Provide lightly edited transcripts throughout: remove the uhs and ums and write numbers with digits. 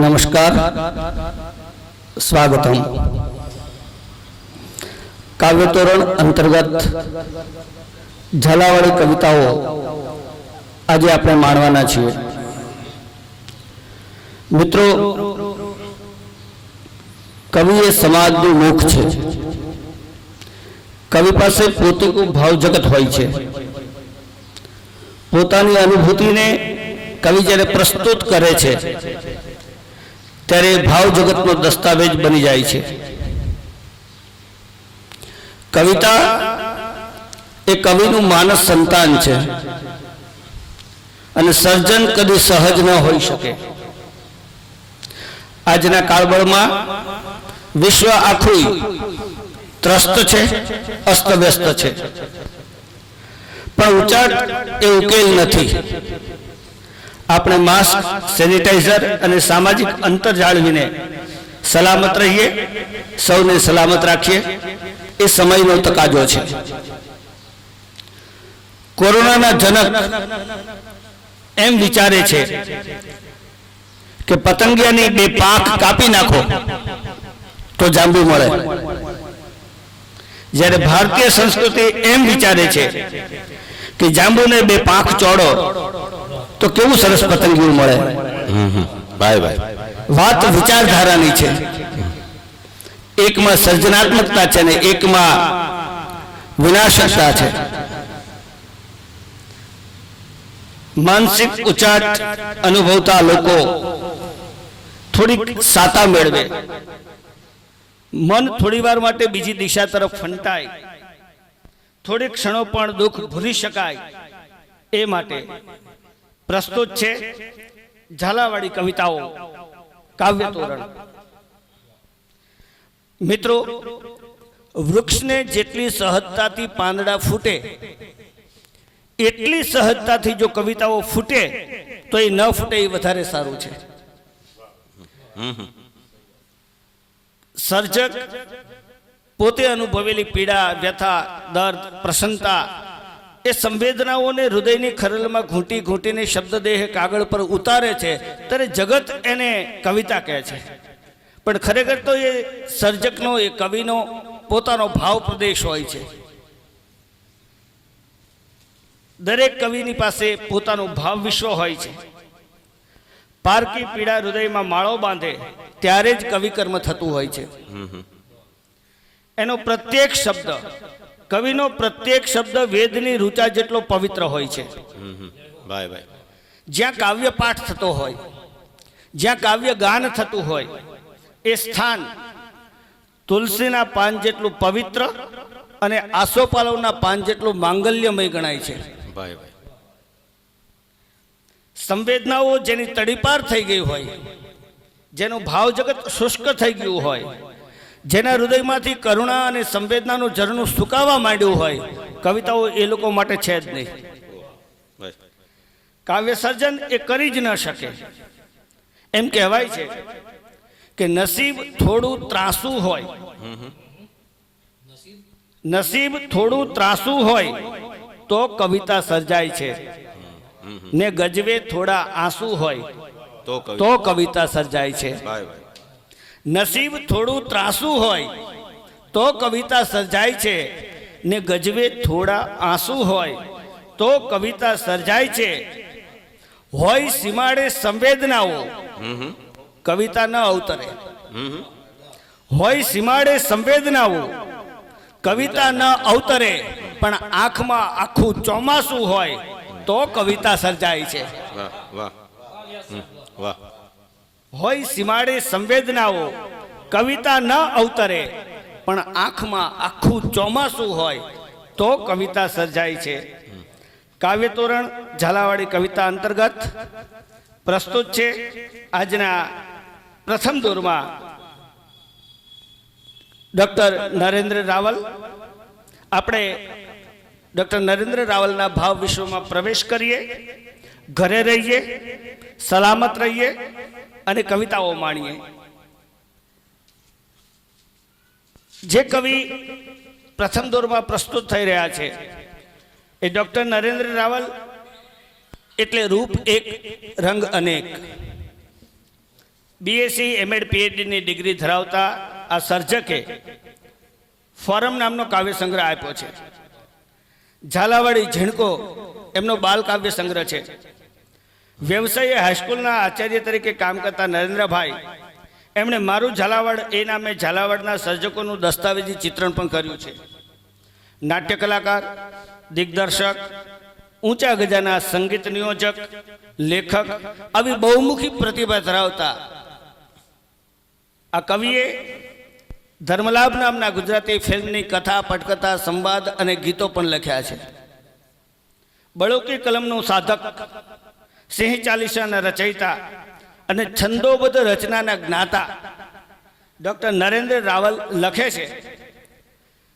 नमस्कार, स्वागतम। काव्यतोरण अंतर्गत झालावाड़ी कविताओं आज आपणे माणवाना छीए। मित्रों, कवि ए समाजनुं मुख छे। कवि पासे पोतीनुं भाव जगत होय छे। पोतानी अनुभूतिने कवि ज्यारे प्रस्तुत करे छे त्यारे भाव जगतनो दस्तावेज बनी जाय छे। कविता ए कविनुं मानस संतान छे अने सर्जन कदी सहज न होई शके। आजना काळबळमां विश्व आखुं त्रस्त छे, अस्तव्यस्त छे, पण उचाट ए उकेल नथी। આપણે માસ્ક, સેનિટાઈઝર અને સામાજિક અંતર જાળવીને સલામત રહીએ, સૌને સલામત રાખીએ, એ સમયનો તકાજો છે। કોરોનાના જનક એમ વિચારે છે કે પતંગિયાની બે પાંખ કાપી નાખો તો જાંબુ મળે, જ્યારે ભારતીય સંસ્કૃતિ એમ વિચારે છે કે જાંબુને બે પાંખ ચોડો तो केवू सरस पतंगियों मळे। भाई भाई बात विचारधारानी छे। एक में सर्जनात्मकता छे ने एक में विनाशकता छे। मानसिक उचाट अनुभवता लोको थोड़ी साता मेळवे, मन थोड़ी वार माटे बीजी दिशा तरफ फंटाय, थोड़ी क्षणों पण दुख भूली शकाय, ए माटे प्रस्तुत छे झालावाड़ी कविताओं काव्यतोरण। मित्रों, वृक्ष ने जेटली सहजताथी पांदड़ा फूटे एटली सहजताथी जो कविताओं फूटे तो ये न फूटे ये वधारे सारू छे। सर्जक पोते अनुभवेली पीड़ा, व्यथा, दर्द, प्रसन्नता ए संवेदनाओं ने हृदय की खरल में घूंटी घूंटी ने शब्ददेह कागळ पर उतारे छे त्यारे जगत एने कविता कहे छे। पण खरेखर तो ये सर्जकनो, ये कविनो पोतानो भाव प्रदेश होय छे। दरेक कविनी पासे पोतानो भाव विश्व होय छे। पारकी पीड़ा हृदय में माळो बांधे त्यारे ज कवि कर्म थतुं होय छे। एनो प्रत्येक शब्द, कविनो प्रत्येक शब्द वेदनी ऋचा जेटलो पवित्र होय छे। भाई भाई ज्यां काव्य पाठ थतो होय, ज्यां काव्य गान थतुं होय, ए स्थान तुलसीना पान जेटલું पवित्र अने आसोपालवना पान जेटલું मांगल्यमय गणाय छे। भाई भाई संवेदनाओं जेनी तड़ीपार थई गई होय, जेनो भाव जगत शुष्क थई गयुं होय, जेना हृदयमांथी करुणा अने संवेदनानुं झरણું સુકાવા માંડ્યું હોય, કવિતાઓ એ લોકો માટે છે જ નહીં। કાવ્ય સર્જન એ કરી જ ન શકે। એમ કહેવાય છે કે નસીબ થોડું ત્રાસું હોય, નસીબ થોડું ત્રાસું હોય તો કવિતા સર્જાય છે, ને ગજવે થોડા આંસુ હોય તો કવિતા સર્જાય છે। नसीब थोड़ू त्रासू होय तो कविता सर्जाय छे, ने गजवे थोड़ा आंसू होय तो कविता सर्जाय छे। होय सीमाड़े संवेदनाओ कविता न अवतरे, होय सीमाड़े संवेदनाओ कविता न अवतरे, पण आँख में आखू चौमासू होय तो कविता सर्जाय छे। वाह वाह वाह। होय सीमाड़े संवेदनाओ कविता न अवतरे, पण आँख में आखू चौमासू होय तो कविता सर्जाय छे। काव्यतोरण झालावाड़ी कविता अंतर्गत प्रस्तुत छे आजना प्रथम दौर में डॉक्टर नरेंद्र रावल। आपणे डॉक्टर नरेंद्र रावलना भाव विश्व में प्रवेश करिए, घरे रहिए, सलामत रहिए અને કવિતાઓ માણીએ। જે કવિ પ્રથમ દોરમાં પ્રસ્તુત થઈ રહ્યા છે એ ડોક્ટર નરેન્દ્ર રાવલ એટલે રૂપ એક રંગ અનેક। BSc MAd PhD ની ડિગ્રી ધરાવતા આ સર્જકે ફોરમ નામનો કાવ્ય સંગ્રહ આપ્યો છે. ઝાલાવાડી ઝીણકો એમનો બાલ કાવ્ય સંગ્રહ છે. વ્યવસાયે હાઈસ્કૂલના આચાર્ય તરીકે કામ કરતા નરેન્દ્રભાઈ એમણે મારું ઝાલાવાડ એ નામે ઝાલાવાડના સર્જકોનું દસ્તાવેજી ચિત્રણ પણ કર્યું છે. નાટ્ય કલાકાર, દિગ્દર્શક, ઊંચા ગજાના સંગીત નિયોજક, લેખક આવી બહુમુખી પ્રતિભા ધરાવતા આ કવિએ ધર્મલાભ નામના ગુજરાતી ફિલ્મની કથા, પટકથા, સંવાદ અને ગીતો પણ લખ્યા છે. બળોકી કલમનું સાધક, સિંહ ચાલીસાના રચયિતા અને છંદોબદ્ધ રચનાના જ્ઞાતા ડૉક્ટર નરેન્દ્ર રાવલ લખે છે,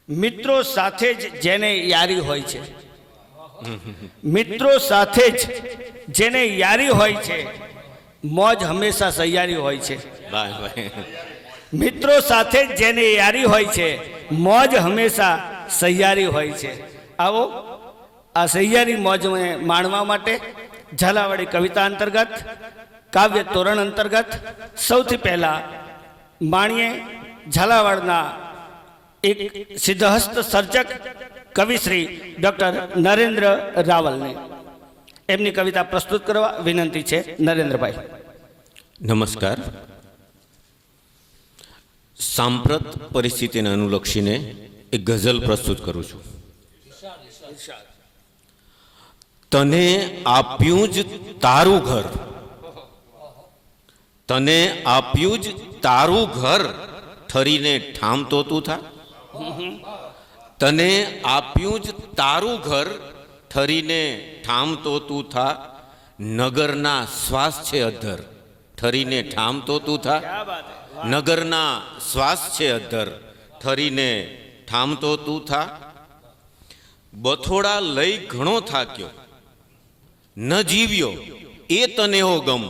મિત્રો સાથે જ જેને યારી હોય છે, મિત્રો સાથે જ જેને યારી હોય છે, મોજ હંમેશા સહિયારી હોય છે. મિત્રો સાથે જ જેને યારી હોય છે, મોજ હંમેશા સહિયારી હોય છે. આવો આ સહિયારી મોજ માણવા માટે ઝાલાવાડી કવિતા અંતર્ગત, કાવ્ય તોરણ અંતર્ગત સૌથી પહેલા માણીએ ઝાલાવાડના એક સિદ્ધહસ્ત સર્જક કવિશ્રી ડૉક્ટર નરેન્દ્ર રાવલને એમની કવિતા પ્રસ્તુત કરવા વિનંતી છે. નરેન્દ્રભાઈ. નમસ્કાર. સાંપ્રત પરિસ્થિતિને અનુલક્ષીને એક ગઝલ પ્રસ્તુત કરું છું. તને આપ્યું જ તારું ઘર, તને આપ્યું જ તારું ઘર, ઠરીને ઠામતો તું થા. તને આપ્યું જ તારું ઘર, ઠરીને ઠામતો તું થા. નગરના શ્વાસ છે અધર, ઠરીને ઠામતો તું થા. નગરના શ્વાસ છે અધર, ઠરીને ઠામતો તું થા. બથોડા લઈ ઘણો થાક્યો, ન જીવ્યો એ તને હો ગમ.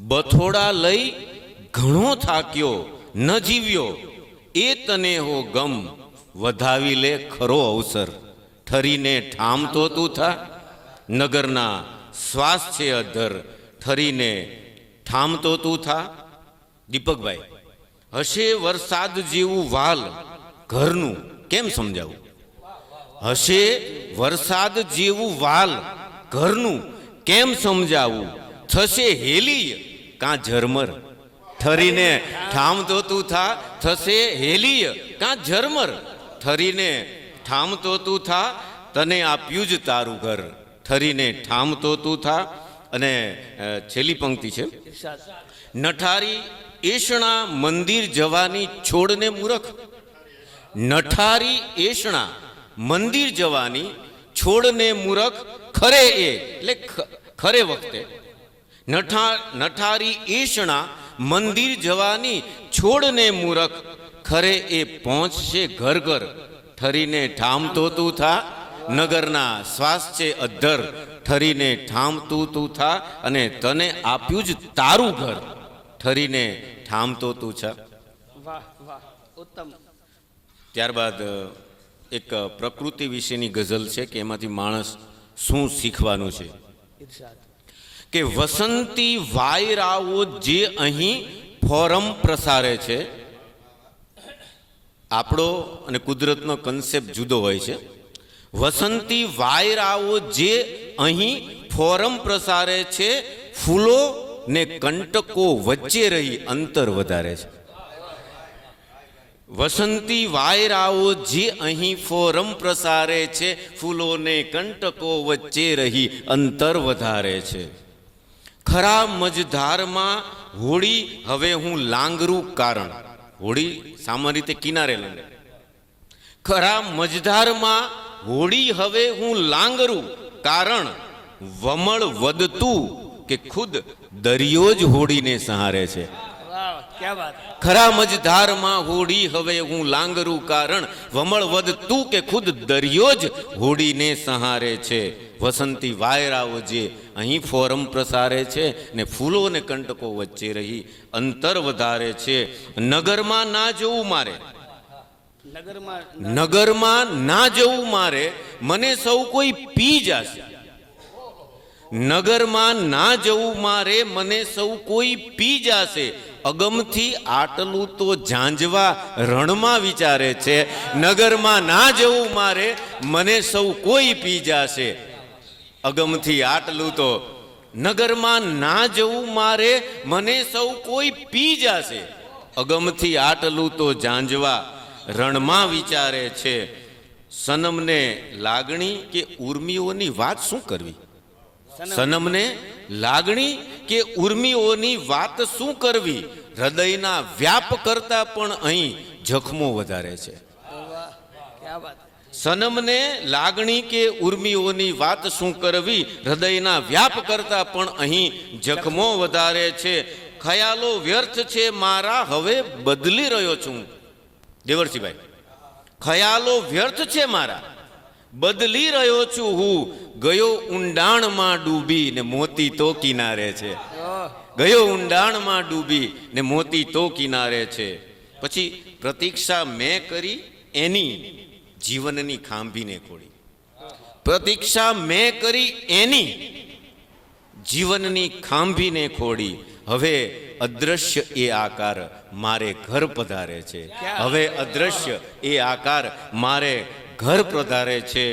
બથોડા લઈ ઘણો થાક્યો, ન જીવ્યો એ તને હો ગમ. વધાવી લે ખરો અવસર, ઠરીને ઠામતો તું થા. નગરના શ્વાસ છે અધર, ઠરીને ઠામતો તું થા. દીપકભાઈ, હશે વરસાદ જેવું વાલ ઘરનું કેમ સમજાવું? હશે વરસાદ જેવું વાલ ઘરનું કેમ સમજાવું? થશે હેલી કાં ઝરમર, ઠરીને ઠામતો તું થા. થશે હેલી કાં ઝરમર, ઠરીને ઠામતો તું થા. તને આપ્યું જ તારું ઘર, ઠરીને ઠામતો તું થા. અને છેલ્લી પંક્તિ છે, નઠારી એષણા મંદિર જવાની છોડને મૂરખ. નઠારી એષણા મંદિર જવાની છોડને મૂરખ, ખરે એ એટલે ખરે વખતે. નઠારી એષણા મંદિર જવાની છોડને મૂરખ, ખરે એ પહોંચશે ઘર ઘર, ઠરીને ઠામતો તું થા. નગરના શ્વાસ છે અધર, ઠરીને ઠામતું તું થા. અને તને આપ્યું જ તારું ઘર, ઠરીને ઠામતો તું છે. ત્યારબાદ એક પ્રકૃતિ વિશેની ગઝલ છે કે એમાંથી માણસ શું શીખવાનું છે. કે વસંતી વાયરાઓ જે અહીં ફોરમ પ્રસારે છે. આપણો અને કુદરતનો કન્સેપ્ટ જુદો હોય છે. વસંતી વાયરાઓ જે અહીં ફોરમ પ્રસારે છે, ફૂલો ને કંટકો વચ્ચે રહી અંતર વધારે છે. વસંતી વાયરાઓ જે અહીં ફોરમ પ્રસારે છે, ફૂલોને કંટકો વચ્ચે રહી અંતર વધારે છે. ખરા મજધારમાં હોળી હવે હું લાંગરું કારણ. હોળી સામાન્ય રીતે કિનારે લંગે. ખરા મજધારમાં હોળી હવે હું લાંગરું કારણ, વમળ વધતું કે ખુદ દરિયો જ હોડીને સહારે છે. ખરા મજધારમાં હોડી હવે હું લાંગરું કારણ, વમળ વધતું કે ખુદ દરિયો જ હોડીને સહારે છે. વસંતી વાયરાઓ જે અહીં ફોરમ પ્રસારે છે ને ફૂલો ને કંટકો વચ્ચે રહી અંતર વધારે છે. નગરમાં ના જવું મારે, નગરમાં ના જવું મારે, મને સૌ કોઈ પી જશે. નગરમાં ના જવું મારે, મને સૌ કોઈ પી જાશે. અગમથી આટલું તો ઝાંઝવા રણમાં વિચારે છે. નગરમાં ના જવું મારે, મને સૌ કોઈ પી જાશે. અગમથી આટલું તો નગરમાં ના જવું મારે, મને સૌ કોઈ પી જાશે. અગમથી આટલું તો ઝાંઝવા રણમાં વિચારે છે. સનમને લાગણી કે ઉર્મિઓની વાત શું કરવી? સનમને લાગણી કે ઉર્મિઓની વાત શું કરવી? હૃદયના વ્યાપ કરતા પણ અહીં જખમો વધારે છે. સનમને લાગણી કે ઉર્મિઓની વાત શું કરવી? હૃદયના વ્યાપ કરતા પણ અહીં જખમો વધારે છે. ખયાલો વ્યર્થ છે મારા, હવે બદલી રહ્યો છું. દેવરસિંહભાઈ, ખયાલો વ્યર્થ છે મારા, બદલી રહ્યો છું હું. ગયો ઊંડાણમાં ડૂબી ને મોતી તો કિનારે છે. ગયો ઊંડાણમાં ડૂબી ને મોતી તો કિનારે છે. પછી પ્રતીક્ષા મેં કરી એની, જીવનની ખાંભીને ખોડી. પ્રતીક્ષા મેં કરી એની, જીવનની ખાંભીને ખોડી. હવે અદ્રશ્ય એ આકાર મારે ઘર પધારે છે. હવે અદ્રશ્ય એ આકાર મારે ઘર પધારે છે.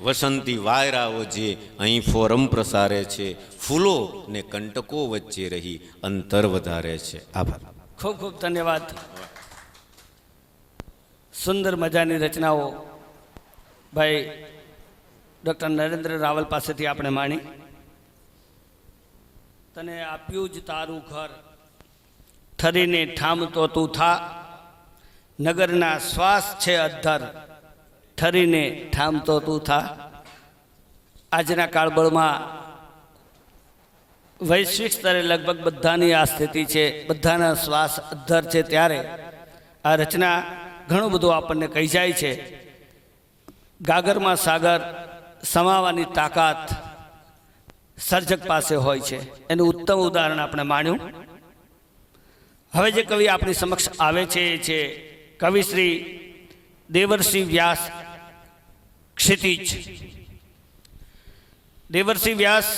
વસંતી વાયરાઓ જે અહીં ફોરમ પ્રસારે છે. ફૂલો ને કંટકો વચ્ચે રહી અંતર વધારે છે. આભાર. ખૂબ ખૂબ ધન્યવાદ. સુંદર મજાની રચનાઓ ભાઈ ડૉક્ટર નરેન્દ્ર રાવલ પાસેથી આપણે માણી. તને આપ્યું જ તારું ઘર, ઠરીને ઠામતો તું થા. નગરના શ્વાસ છે અધ્ધર, ઠરીને ઠામતો તું થા. આજના કાળબળમાં વૈશ્વિક સ્તરે લગભગ બધાની આ સ્થિતિ છે, બધાના શ્વાસ અધ્ધર છે. ત્યારે આ રચના ઘણું બધું આપણને કહી જાય છે. ગાગરમાં સાગર સમાવાની તાકાત સર્જક પાસે હોય છે. એનું ઉત્તમ ઉદાહરણ આપણે માણ્યું. હવે જે કવિ આપણી સમક્ષ આવે છે એ છે કવિ શ્રી દેવરસિંહ વ્યાસ ક્ષિતિજ. દેવરસિંહ વ્યાસ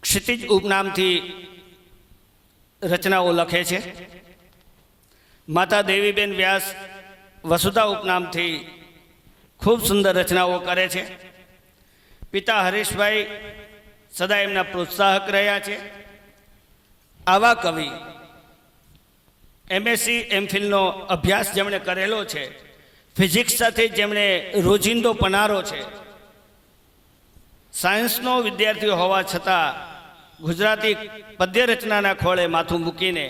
ક્ષિતિજ ઉપનામથી રચનાઓ લખે છે. માતા દેવીબેન વ્યાસ વસુધા ઉપનામથી ખૂબ સુંદર રચનાઓ કરે છે. પિતા હરીશભાઈ સદા એમના પ્રોત્સાહક રહ્યા છે. આવા કવિ એમએસસી એમફિલનો અભ્યાસ જેમણે કરેલો છે, ફિઝિક્સ સાથે જેમણે રોજિંદો પનારો છે, સાયન્સનો વિદ્યાર્થી હોવા છતાં ગુજરાતી પદ્ય રચનાના ખોળે માથું મૂકીને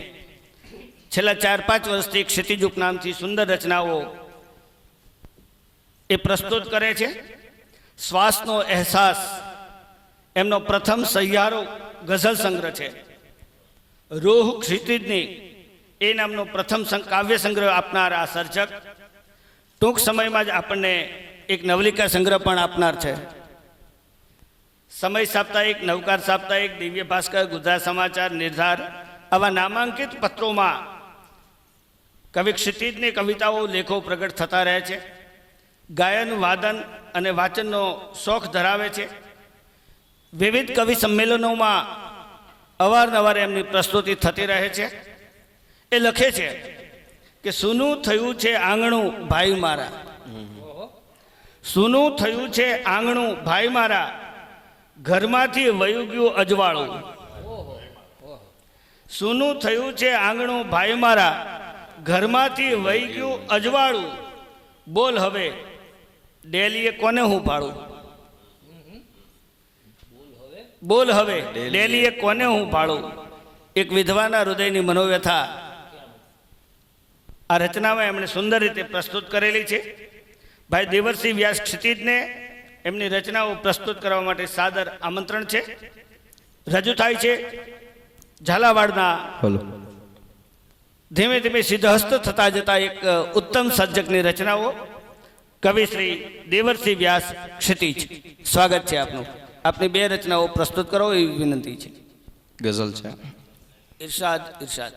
છેલ્લા 4-5 વર્ષથી ક્ષિતિજ ઉપનામથી સુંદર રચનાઓ એ પ્રસ્તુત કરે છે. શ્વાસનો અહેસાસ એમનો પ્રથમ સહિયારો ગઝલ સંગ્રહ છે. રૂહ ક્ષિતિજની એ નામનો પ્રથમ કાવ્ય સંગ્રહ આપનાર આ સર્જક ટૂંક સમયમાં જ આપણને એક નવલિકા સંગ્રહ પણ આપનાર છે. સમય સાપ્તાહિક, નવકાર સાપ્તાહિક, દિવ્ય ભાસ્કર, ગુજરાત સમાચાર, નિર્ધાર આવા નામાંકિત પત્રોમાં કવિ ક્ષિતિજની કવિતાઓ, લેખો પ્રગટ થતા રહે છે. ગાયન, વાદન અને વાચનનો શોખ ધરાવે છે. વિવિધ કવિ સંમેલનોમાં અવારનવાર એમની પ્રસ્તુતિ થતી રહે છે. એ લખે છે કે સૂનું થયું છે આંગણું ભાઈ મારા, સૂનું થયું છે આંગણું ભાઈ મારા, ઘરમાંથી વયું ગયું અજવાળું. સૂનું થયું છે આંગણું ભાઈ મારા, ઘરમાંથી વહી ગયું અજવાળું. બોલ હવે ડેલીએ કોને હું ભાડું? બોલ હવે ડેલીએ કોને હું ભાડું? એક વિધવાના હૃદયની મનોવ્યથા આ રચનામાં એમણે સુંદર રીતે પ્રસ્તુત કરેલી છે. ભાઈ દેવરસિંહ વ્યાસ ક્ષિતિજને એમની રચનાઓ પ્રસ્તુત કરવા માટે સાદર આમંત્રણ છે. રજૂ થાય છે ઝાલાવાડના ધીમે ધીમે સિદ્ધહસ્ત થતા જતા એક ઉત્તમ સર્જકની રચનાઓ, કવિ શ્રી દેવરસિંહ વ્યાસ ક્ષિતિજ. સ્વાગત છે આપનું. આપની 2 રચનાઓ પ્રસ્તુત કરો એવી વિનંતી છે. ગઝલ છે. ઇરશાદ. ઇરશાદ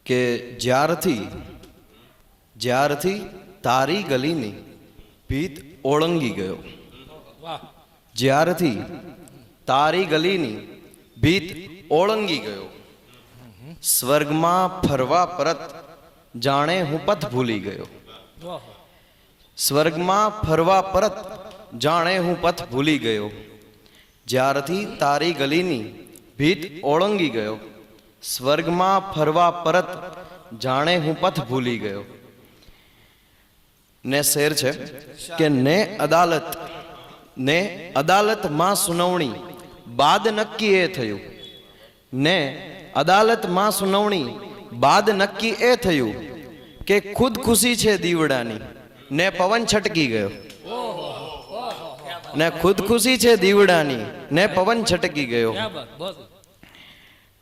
કે જ્યારથી તારી ગલીની ભીત ઓળંગી ગયો, જ્યારથી તારી ગલીની ભીત ઓળંગી ગયો, સ્વર્ગમાં ફરવા પરત જાણે હું પથ ભૂલી ગયો. સ્વર્ગમાં ફરવા પરત જાણે હું પથ ભૂલી ગયો, જ્યારથી તારી ગલીની ભીત ઓળંગી ગયો, સ્વર્ગમાં ફરવા પરત જાણે હું પથ ભૂલી ગયો. ને શેર છે કે ને અદાલતમાં સુનાવણી બાદ નક્કી એ થયું, ને અદાલતમાં સુનાવણી બાદ નક્કી એ થયું કે ખુદ ખુશી છે દીવડાની, ને પવન છટકી ગયો. ને ખુદ ખુશી છે દીવડાની, ને પવન છટકી ગયો.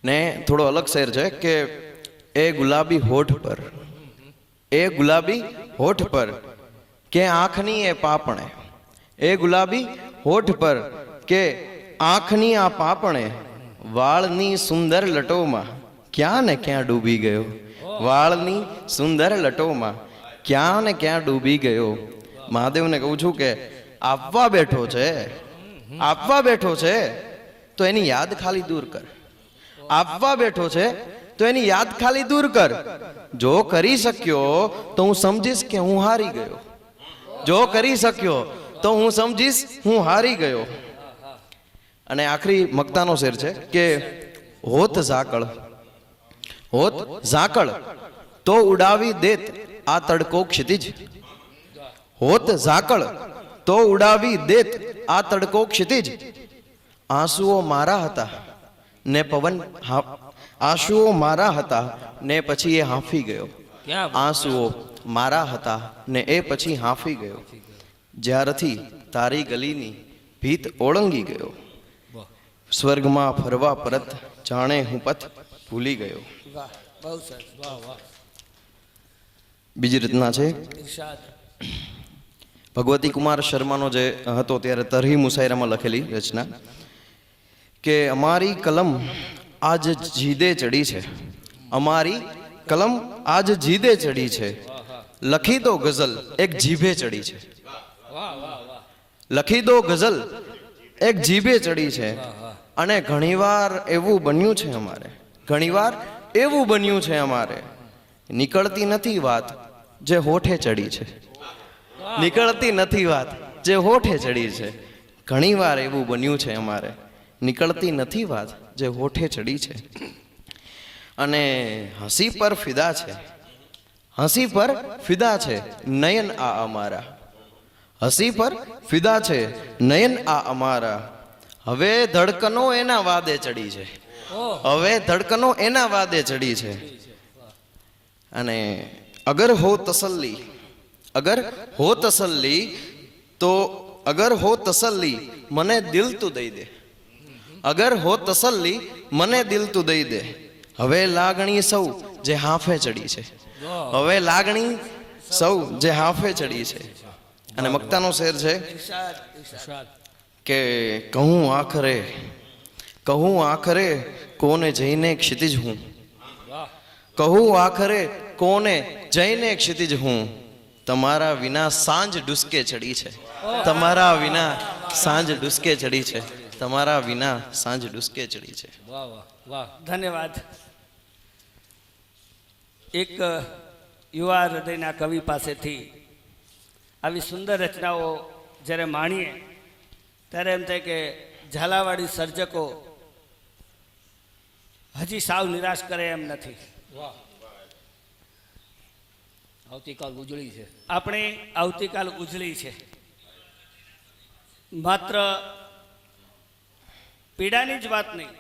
ને થોડો અલગ શેર છે કે એ ગુલાબી હોઠ પર, એ ગુલાબી હોઠ પર કે આંખની એ પાપણે, એ ગુલાબી હોઠ પર કે આંખની આ પાપણે, વાળની સુંદર લટોમાં ક્યાં ને ક્યાં ડૂબી ગયો, વાળની સુંદર લટોમાં ક્યાં ને ક્યાં ડૂબી ગયો. મહાદેવને કહું છું કે આપવા બેઠો છે, આપવા બેઠો છે તો એની યાદ ખાલી દૂર કર. આપવા બેઠો છે તો એની યાદ ખાલી દૂર કર. જો કરી શક્યો તો હું સમજીશ કે હું હારી ગયો, જો કરી શક્યો તો હું સમજીશ હું હારી ગયો. અને આખરી મક્તાનો શેર છે કે હોત ઝાકળ, હોત ઝાકળ તો ઉડાવી દેત આ તડકો ક્ષિતિજ, હોત ઝાકળ તો ઉડાવી દેત આ તડકો ક્ષિતિજ. આંસુઓ મારા હતા ને પવન, આંસુઓ મારા હતા ને પછી એ હાંફી ગયો. આંસુઓ મારા હતા ને એ પછી હાંફી ગયો, જ્યારથી તારી ગલીની ભીત ઓળંગી ગયો, સ્વર્ગમાં ફરવા પરત જાણે હું પથ ભૂલી ગયો. બીજી રીતના છે ભગવતી કુમાર શર્માનો જે હતો ત્યારે તરહી મુસાયરામાં લખેલી રચના કે અમારી કલમ આજ જીદે ચડી છે, અમારી કલમ આજ જીદે ચડી છે, લખી દો ગઝલ એક જીભે ચડી છે, લખી દો ગઝલ એક જીભે ચડી છે. અને ઘણીવાર એવું બન્યું છે અમારે, ઘણીવાર એવું બન્યું છે અમારે, નીકળતી નથી વાત જે હોઠે ચડી છે, નીકળતી નથી વાત જે હોઠે ચડી છે. ઘણીવાર એવું બન્યું છે અમારે, નીકળતી નથી વાત જે હોઠે ચડી છે. અને હસી પર ફિદા છે, હસી પર ફિદા છે નયન આ અમારા, હસી પર ફિદા છે નયન આ અમારા. હવે ધડકનો એના વાદે ચડી છે, હવે ધડકનો એના વાદે ચડી છે. અને અગર હો તસલ્લી, અગર હો તસલ્લી તો, અગર હો તસલ્લી મને દિલ તું દઈ દે, અગર હો તસલ્લી મને દિલ તું દઈ દે. હવે લાગણી સૌ જે હાંફે ચડી છે, હવે લાગણી સૌ જે હાંફે ચડી છે. અને મક્તાનો શેર છે કે કહું આખરે, કહું આખરે કોને જઈને ક્ષિતિજ હું, કહું આખરે કોને જઈને ક્ષિતિજ હું. તમારા વિના સાંજ ડુસકે ચડી છે, તમારા વિના સાંજ ડુસકે ચડી છે, તમારા વિના સાંજ ડુસકે ચડી છે. વાહ વાહ વાહ, ધન્યવાદ. એક યુવા હૃદયના કવિ પાસેથી આવી સુંદર રચનાઓ જ્યારે માણીએ ત્યારે એમ થાય કે ઝાલાવાડી સર્જકો હજી સાવ નિરાશ કરે એમ નથી. આવતીકાલ ઉજળી છે, આપણી આવતીકાલ ઉજળી છે. માત્ર પીડાની જ વાત નહીં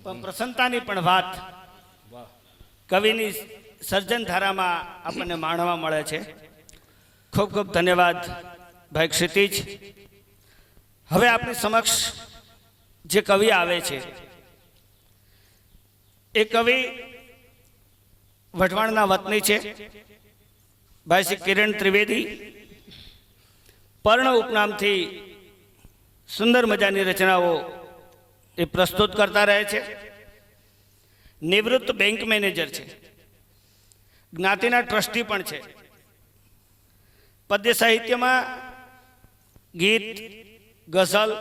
પણ પ્રસન્નતાની પણ વાત કવિની સર્જન ધારામાં આપણને માણવા મળે છે. ખૂબ ખૂબ ધન્યવાદ ભાઈ ક્ષિતિજ. હવે આપણી સમક્ષ જે કવિ આવે છે એ કવિ વઢવાણના વતની છે, ભાઈ શ્રી કિરણ ત્રિવેદી. પર્ણ ઉપનામથી સુંદર મજાની રચનાઓ એ પ્રસ્તુત કરતા રહે છે. નિવૃત્ત બેંક મેનેજર છે, જ્ઞાતિના ટ્રસ્ટી પણ છે. પદ્ય સાહિત્યમાં ગીત, ગઝલ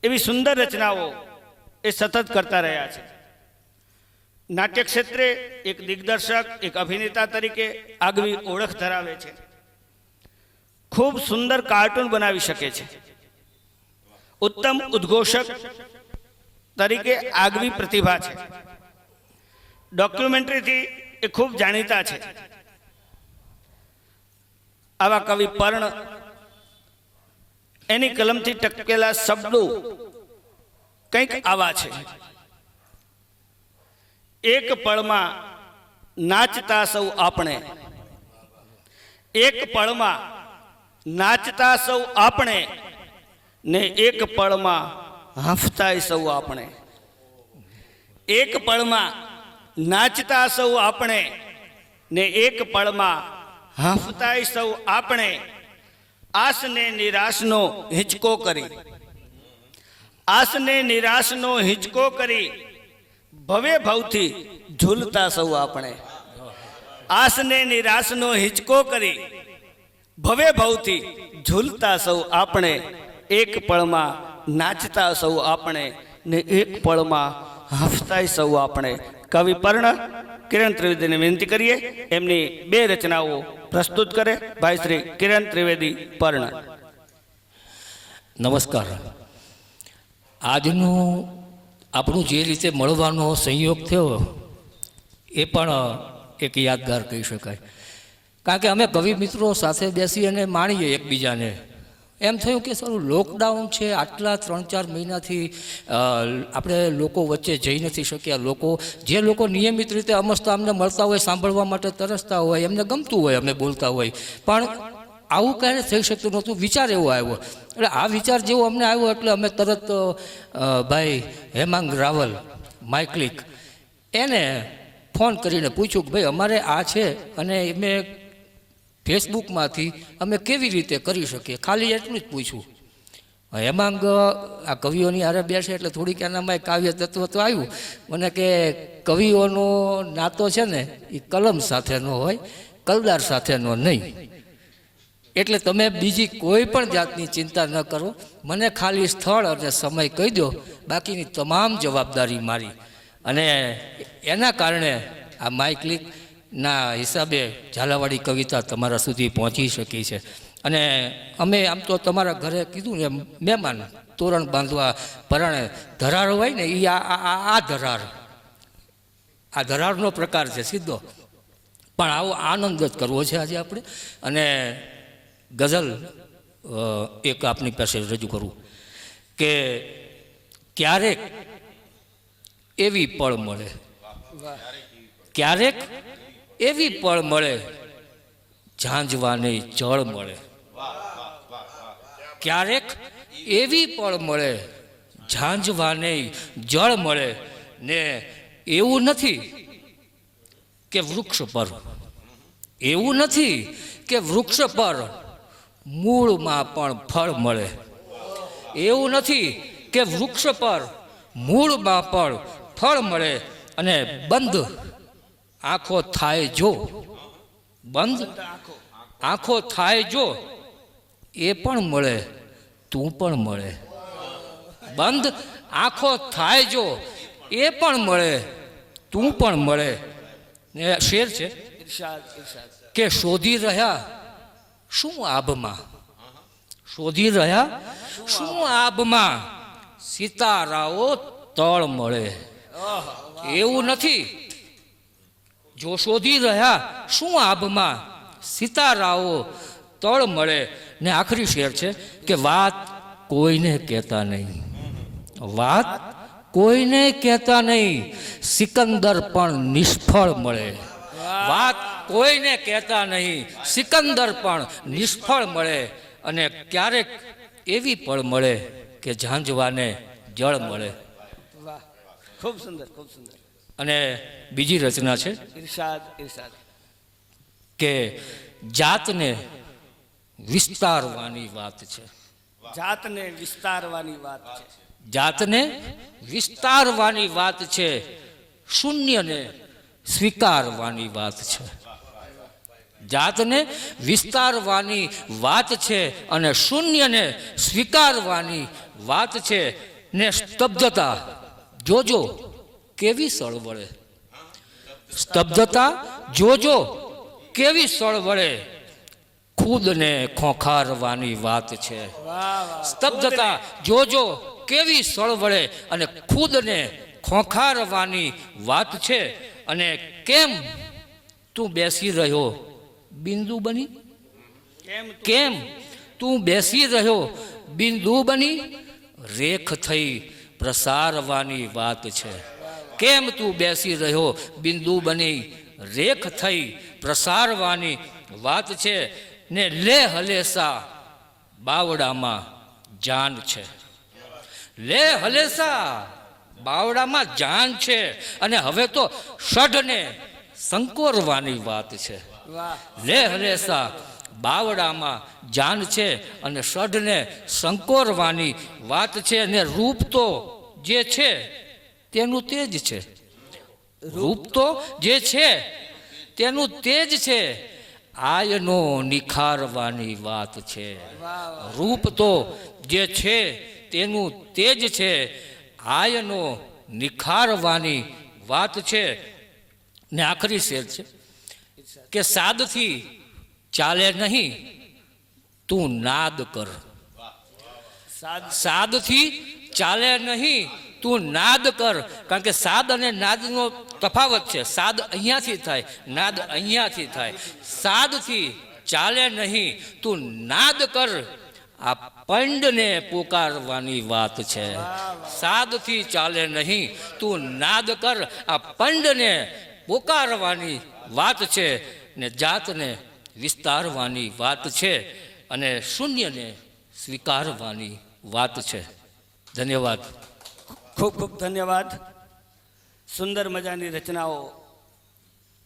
એવી સુંદર રચનાઓ એ સતત કરતા રહ્યા છે. નાટ્ય ક્ષેત્રે એક દિગ્દર્શક, એક અભિનેતા તરીકે આગવી ઓળખ ધરાવે છે. ખૂબ સુંદર કાર્ટૂન બનાવી શકે છે. ઉત્તમ ઉદ્ઘોષક તરીકે આગવી પ્રતિભા છે. ડોક્યુમેન્ટરીથી એ ખૂબ જાણીતા છે. આવા કવિ પર્ણ, એની કલમથી ટપકેલા શબ્દો કંઈક આવા છે. એક પળમાં નાચતા સૌ આપણે, એક પળમાં નાચતા સૌ આપણે, ને એક પળમાં હાંફતાય સૌ આપણે. એક પળમાં નાચતા સૌ આપણે, ને એક પળમાં હાંફતાય સૌ આપણે. આસને નિરાશનો હિંચકો કરી, આસને નિરાશનો હિંચકો કરી, ભવે ભવથી ઝૂલતા સૌ આપણે. આસને નિરાશનો હિંચકો કરી, ભવે ભવથી ઝૂલતા સૌ આપણે. એક પળમાં નાચતા સૌ આપણે, ને એક પળમાં હાંફતાય સૌ આપણે. કવિ પર્ણ કિરણ ત્રિવેદીને વિનંતી કરીએ એમની બે રચનાઓ પ્રસ્તુત કરે. ભાઈ શ્રી કિરણ ત્રિવેદી પર્ણ. નમસ્કાર. આજનું આપણું જે રીતે મળવાનો સંયોગ થયો એ પણ એક યાદગાર કહી શકાય. કારણ કે અમે કવિ મિત્રો સાથે બેસી અને માણીએ એકબીજાને. એમ થયું કે સારું લોકડાઉન છે, આટલા 3-4 મહિનાથી આપણે લોકો વચ્ચે જઈ નથી શક્યા. લોકો જે લોકો નિયમિત રીતે અમસ્તા અમને મળતા હોય, સાંભળવા માટે તરસતા હોય, એમને ગમતું હોય અમે બોલતા હોય, પણ આવું ક્યારે થઈ શકતું નહોતું. વિચાર એવો આવ્યો. એટલે આ વિચાર જેવો અમને આવ્યો એટલે અમે તરત ભાઈ હેમાંગ રાવલ માઇક્લિક એને ફોન કરીને પૂછ્યું કે ભાઈ અમારે આ છે અને મેં ફેસબુકમાંથી અમે કેવી રીતે કરી શકીએ, ખાલી એટલું જ પૂછ્યું. હેમાંગ આ કવિઓની હારે બેસે એટલે થોડીક એનામાં કાવ્ય તત્વ તો આવ્યું. મને કે કવિઓનો નાતો છે ને એ કલમ સાથેનો હોય, કલદાર સાથેનો નહીં. એટલે તમે બીજી કોઈ પણ જાતની ચિંતા ન કરો, મને ખાલી સ્થળ અને સમય કહી દો, બાકીની તમામ જવાબદારી મારી. અને એના કારણે આ માયક્લિકના હિસાબે ઝાલાવાડી કવિતા તમારા સુધી પહોંચી શકી છે. અને અમે આમ તો તમારા ઘરે કીધું ને મહેમાન તોરણ બાંધવા પરાણે ધરાર હોય ને એ આ ધરારનો પ્રકાર છે સીધો. પણ આવો આનંદ જ કરવો છે આજે આપણે. અને ગઝલ એક આપની પાસે રજૂ કરું કે ક્યારેક એવી પળ મળે, ક્યારેક એવી પળ મળે, ઝાંઝવાને જળ મળે. ક્યારેક એવી પળ મળે, ઝાંઝવાને જળ મળે. ને એવું નથી કે વૃક્ષ પર, એવું નથી કે વૃક્ષ પર મૂળમાં પણ ફળ મળે. એવું નથી કે વૃક્ષ પર મૂળમાં પણ ફળ મળે. અને બંધ આંખો થાય જો, બંધ આંખો થાય જો એ પણ મળે, તું પણ મળે. બંધ આંખો થાય જો એ પણ મળે, તું પણ મળે. ને શેર છે કે શોધી રહ્યા શું આભમાં, શોધી રહ્યા શું આભમાં, સિતારાઓ તળ મળે. એવું નથી, જો શોધી રહ્યા શું આભમાં, સિતારાઓ તળ મળે. ને આખરી શેર છે કે વાત કોઈને કહેતા નહીં, વાત કોઈને કહેતા નહીં, સિકંદર પણ નિષ્ફળ મળે. વાત કોઈને કહેતા નહીં, સિકંદર પણ નિષ્ફળ મળે. અને ક્યારેક એવી પળ મળે કે ઝાંઝવાને જળ મળે. વાહ, ખૂબ સુંદર, ખૂબ સુંદર. અને બીજી રચના છે ઇરશાદ, ઇરશાદ. કે જાતને વિસ્તારવાની વાત છે. જાતને વિસ્તારવાની વાત છે. જાતને વિસ્તારવાની વાત છે, શૂન્યને સ્વીકારવાની વાત છે. જાતને વિસ્તારવાની વાત છે અને શૂન્યને સ્વીકારવાની વાત છે. ને સ્તબ્ધતા જોજો કેવી સળવળે. સ્તબ્ધતા જોજો કેવી સળવળે, ખુદને ખોખારવાની વાત છે. સ્તબ્ધતા જોજો કેવી સળવળે અને ખુદને ખોખારવાની વાત છે. અને કેમ તું બેસી રહ્યો બિંદુ બની, કેમ તું બેસી રહ્યો બિંદુ બની, રેખ થઈ પ્રસારવાની વાત છે. કેમ તું બેસી રહ્યો બિંદુ બની, રેખ થઈ પ્રસારવાની વાત છે. ને લે હલેસા બાવડામાં જાન છે. લે હલેસા બાવડામાં જાન છે. અને હવે તો ષઢને સંકોરવાની વાત છે. લે હલેસા બાવડામાં જાન છે અને ષઢને સંકોરવાની વાત છે. અને રૂપ તો જે છે તેનું તેજ છે. રૂપ તો જે છે તેનું તેજ છે. આયનો નિખારવાની વાત છે. રૂપ તો જે છે તેનું તેજ છે. આયનો નિખારવાની વાત છે. ને આખરી શેર છે કે સાદથી ચાલે નહીં તું નાદ કર. સાદથી ચાલે નહીં તું નાદ કર. કારણ કે સાદ અને નાદનો તફાવત છે. સાદ અહીંયાથી થાય, નાદ અહીંયાથી થાય. સાદથી ચાલે નહીં તું નાદ કર, આ પંડને પોકારવાની વાત છે. સાદથી ચાલે નહીં તું નાદ કર, આ પંડને પોકારવાની વાત છે. ને જાતને વિસ્તારવાની વાત છે અને શૂન્યને સ્વીકારવાની વાત છે. ધન્યવાદ. ખૂબ ખૂબ ધન્યવાદ. સુંદર મજાની રચનાઓ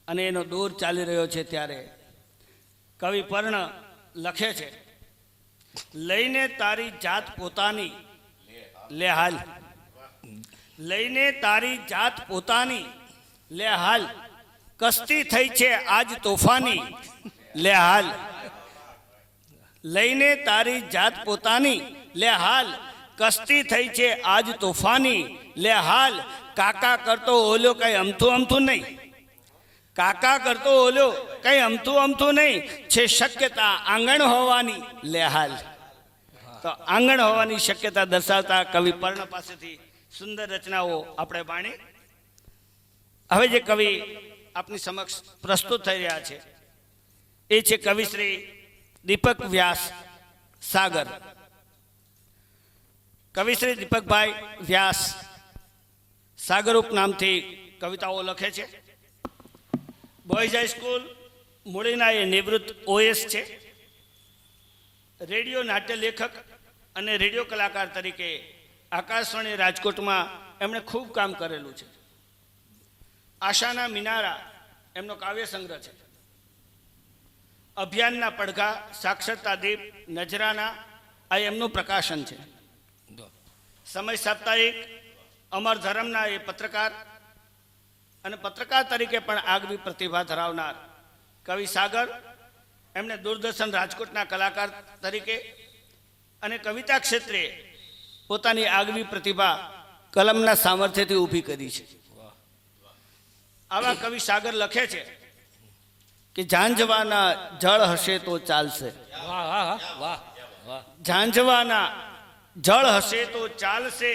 અને એનો દોર ચાલી રહ્યો છે ત્યારે કવિ પર્ણ લખે છે, લઈને તારી જાત પોતાની લે હાલ, લઈને તારી જાત પોતાની લે હાલ, કસ્તી થઈ છે આજ તોફાની લે હાલ. લઈને તારી જાત પોતાની લે હાલ, કસ્તી થઈ છે આજ તોફાની લે હાલ. કાકા કરતો ઓલો કઈ અમથું અમથું નહીં, કાકા કરતો ઓલો કઈ અમથું અમથું નહીં, છે શક્યતા આંગણ હોવાની લે હાલ. તો આંગણ હોવાની શક્યતા દર્શાવતા કવિ પર્ણ પાસેથી સુંદર રચનાઓ આપણે વાણી. હવે જે કવિ આપની સમક્ષ પ્રસ્તુત થઈ રહ્યા છે એ છે કવિ શ્રી દીપક વ્યાસ સાગર. કવિ શ્રી દીપકભાઈ વ્યાસ સાગરરૂપ નામથી કવિતાઓ લખે છે. બોયઝ હાઈસ્કૂલ મૂળીના એ નિવૃત્ત OS છે. રેડિયો નાટ્ય લેખક અને રેડિયો કલાકાર તરીકે આકાશવાણી રાજકોટમાં એમણે ખૂબ કામ કરેલું છે. આશાના મિનારા એમનો કાવ્ય સંગ્રહ છે. અભિયાનના પડઘા, સાક્ષરતા દીપ, નજરાના આ એમનું પ્રકાશન છે. સમય સાપ્તાહિક, અમર ધર્મના એ પત્રકાર અને પત્રકાર તરીકે પણ આગવી પ્રતિભા ધરાવનાર કવિ સાગર એમણે દૂરદર્શન રાજકોટના કલાકાર તરીકે અને કવિતા ક્ષેત્રે પોતાની આગવી પ્રતિભા કલમના સામર્થ્યથી ઊભી કરી છે. આવા કવિ સાગર લખે છે કે ઝાંઝવાના જળ હશે તો ચાલશે. વાહ વાહ વાહ વાહ. ઝાંઝવાના જળ હશે તો ચાલશે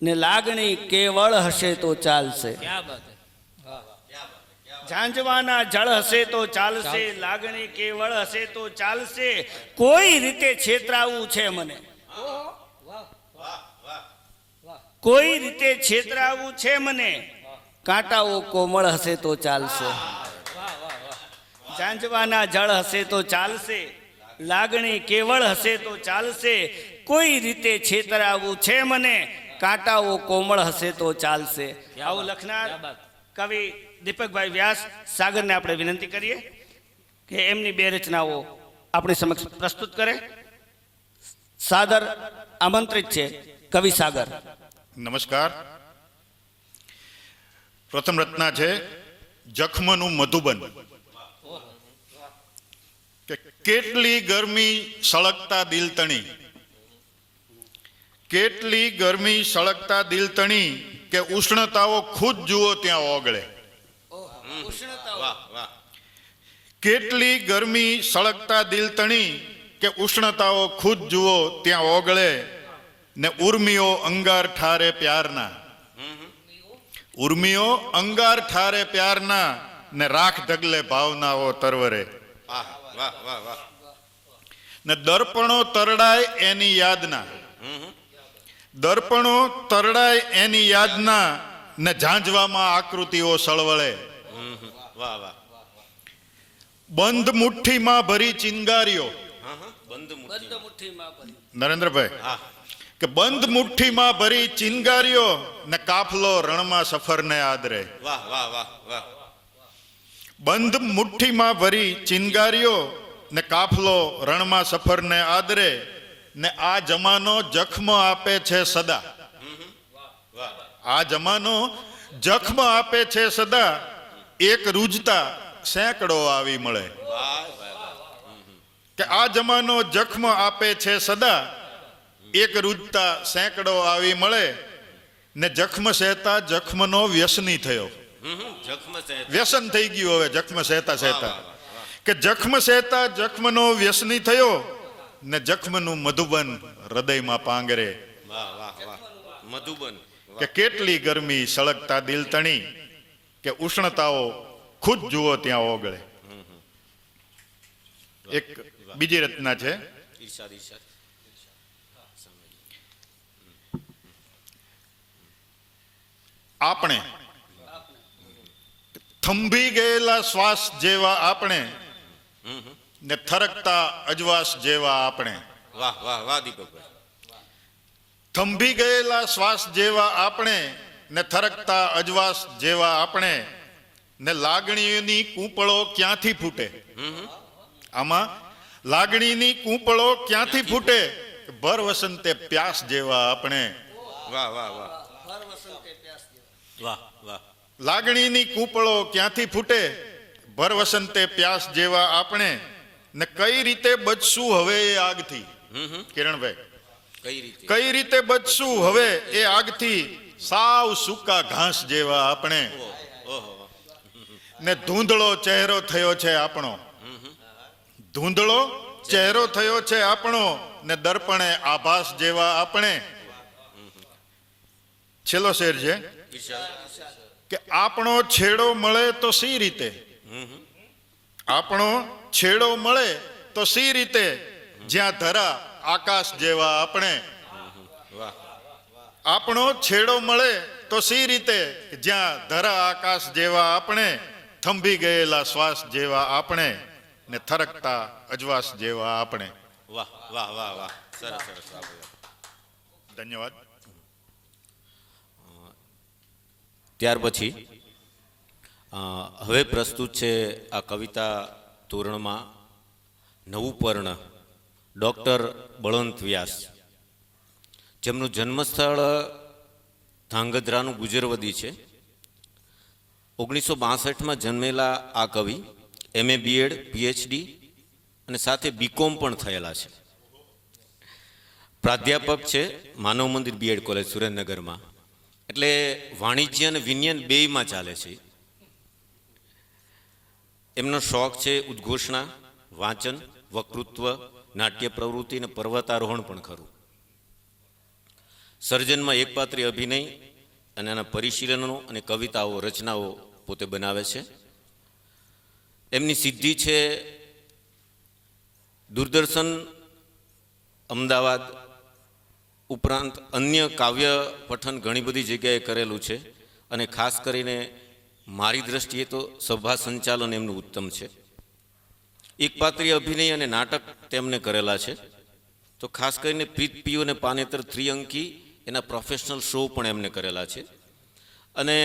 ને લાગણી કેવળ હશે તો ચાલશે. ક્યાં બાત હે. ઝાંઝવાના જળ હશે તો ચાલશે, લાગણી કેવળ હશે તો ચાલશે, કોઈ રીતે છેતરાવું છે મને, કોઈ રીતે છેતરાવું છે મને, કાંટાઓ કોમળ હશે તો ચાલશે. ઝાંઝવાના જળ હશે તો ચાલશે, લાગણી કેવળ હશે તો ચાલશે, કોઈ રીતે છેતરાવું છે મને, કાંટાઓ કોમળ હશે તો ચાલશે. આવું લખનાર કવિ દીપકભાઈ વ્યાસ સાગરને આપણે વિનંતી કરીએ કે એમની બે રચનાઓ આપણી સમક્ષ પ્રસ્તુત કરે. સાદર આમંત્રિત છે કવિ સાગર. નમસ્કાર. પ્રથમ રચના છે જખમનું મધુબન. કે કેટલી ગરમી સળગતા દિલ તણી, કેટલી ગરમી સળગતા દિલ તણી કે ઉષ્ણતાઓ ખુદ જુઓ ત્યાં ઓગળે. વાહ વાહ. કેટલી ગરમી સળગતા દિલ તણી કે ઉષ્ણતાઓ ખુદ જુઓ ત્યાં ઓગળે ને ઉર્મિઓ અંગાર ઠારે પ્યારના. ઉર્મિઓ અંગાર ઠારે પ્યારના ને રાખ ઢગલે ભાવનાઓ તરવરે. વાહ વાહ વાહ વાહ. ને દર્પણો તરડાય એની યાદના. દર્પણો તરડાય એની યાદના ને ઝાંઝવામાં આકૃતિઓ સળવળે. વાહ વાહ. બંધ મુઠ્ઠીમાં ભરી ચિનગારીઓ. બંધ મુઠ્ઠી. નરેન્દ્રભાઈ હા. કે બંધ મુઠ્ઠીમાં ભરી ચિનગારીઓ ને કાફલો રણમાં સફરને આદરે. વાહ વાહ વાહ વાહ. બંધ મુઠ્ઠીમાં ભરી ચિનગારીઓ ને કાફલો રણમાં સફરને આદરે ને આ જમાનો જખ્મ આપે છે સદા. આ જમાનો જખ્મ આપે છે સદા એક રૂજતા સેંકડો આવી મળે. કે આ જમાનો જખ્મ આપે છે સદા એક રૂજતા સેંકડો આવી મળે ને જખ્મ સહેતા જખ્મનો વ્યસની થયો. જખ્મ છે. વ્યસન થઈ ગયું હવે જખ્મ સહેતા સહેતા કે જખ્મ સહેતા જખ્મનો વ્યસની થયો ને જખ્મનું મધુબન હૃદયમાં પાંગરે. વાહ વાહ વાહ. મધુબન. કે કેટલી ગરમી સળગતા દિલ તણી કે ઉષ્ણતાઓ ખુદ જુઓ ત્યાં ઓગળે. એક બીજી રચના છે. ઈર્ષાદ ઈર્ષાદ. આપણે થંભી ગયેલા શ્વાસ જેવા આપણે ને થરકતા અજવાસ જેવા આપણે. વાહ વાહ વાહ દીપકભાઈ. થંભી ગયેલા શ્વાસ જેવા આપણે ને થરકતા અજવાસ જેવા આપણે ને લાગણીઓની કૂંપળો ક્યાંથી ફૂટે. આમાં લાગણીની કૂંપળો ક્યાંથી ફૂટે. ભર વસંતે પ્યાસ જેવા આપણે. વાહ વાહ વાહ. વાહ વાહ. લાગણીની કૂંપળો ક્યાંથી ફૂટે ભર વસંતે પ્યાસ જેવા આપણે ને કઈ રીતે બચશું હવે એ આગથી. કિરણભાઈ કઈ રીતે. કઈ રીતે બચશું હવે એ આગથી સાવ સૂકા ઘાસ જેવા આપણે ઓહો. ને ધૂંધળો ચહેરો થયો છે આપણો. ધૂંધળો ચહેરો થયો છે આપણો ને દર્પણે આભાસ જેવા આપણે. છેલ્લો શેર છે કે આપણો છેડો મળે તો સી રીતે. આપણો છેડો મળે તો સી રીતે જ્યાં ધરા આકાશ જેવા આપણે. વાહ. આપણો છેડો મળે તો સી રીતે જ્યાં ધરા આકાશ જેવા આપણે. થંભી ગયેલા શ્વાસ જેવા આપણે ને થરકતા અજવાસ જેવા આપણે. વાહ વાહ વાહ વાહ. સરસ સરસ. ધન્યવાદ. ત્યાર પછી હવે પ્રસ્તુત છે આ કવિતા તોરણમાં નવું પર્ણ ડૉક્ટર બળવંત વ્યાસ, જેમનું જન્મસ્થળ ધાંગધ્રાનું ગુજરવદી છે. 1962માં જન્મેલા આ કવિ MA BEd PhD અને સાથે BCom પણ થયેલા છે. પ્રાધ્યાપક છે માનવ મંદિર BEd કોલેજ સુરેન્દ્રનગરમાં. એટલે વાણિજ્ય અને વિજ્ઞાન બેયમાં ચાલે છે. એમનો શોખ છે ઉદ્ઘોષણા, વાંચન, વક્તૃત્વ, નાટ્ય પ્રવૃત્તિ અને પર્વતારોહણ પણ ખરું. સર્જનમાં એકપાત્રી અભિનય અને એના પરિશીલનો અને કવિતાઓ રચનાઓ પોતે બનાવે છે. એમની સિદ્ધિ છે દૂરદર્શન અમદાવાદ ઉપરાંત અન્ય કાવ્ય પઠન ઘણી બધી જગ્યાએ કરેલું છે અને ખાસ કરીને મારી દ્રષ્ટિએ તો સભા સંચાલન એમનું ઉત્તમ છે. એકપાત્રીય અભિનય અને નાટક તેમને કરેલા છે. તો ખાસ કરીને પ્રીત પિયુ અને પાનેતર ત્રિઅંકી એના પ્રોફેશનલ શો પણ એમને કરેલા છે. અને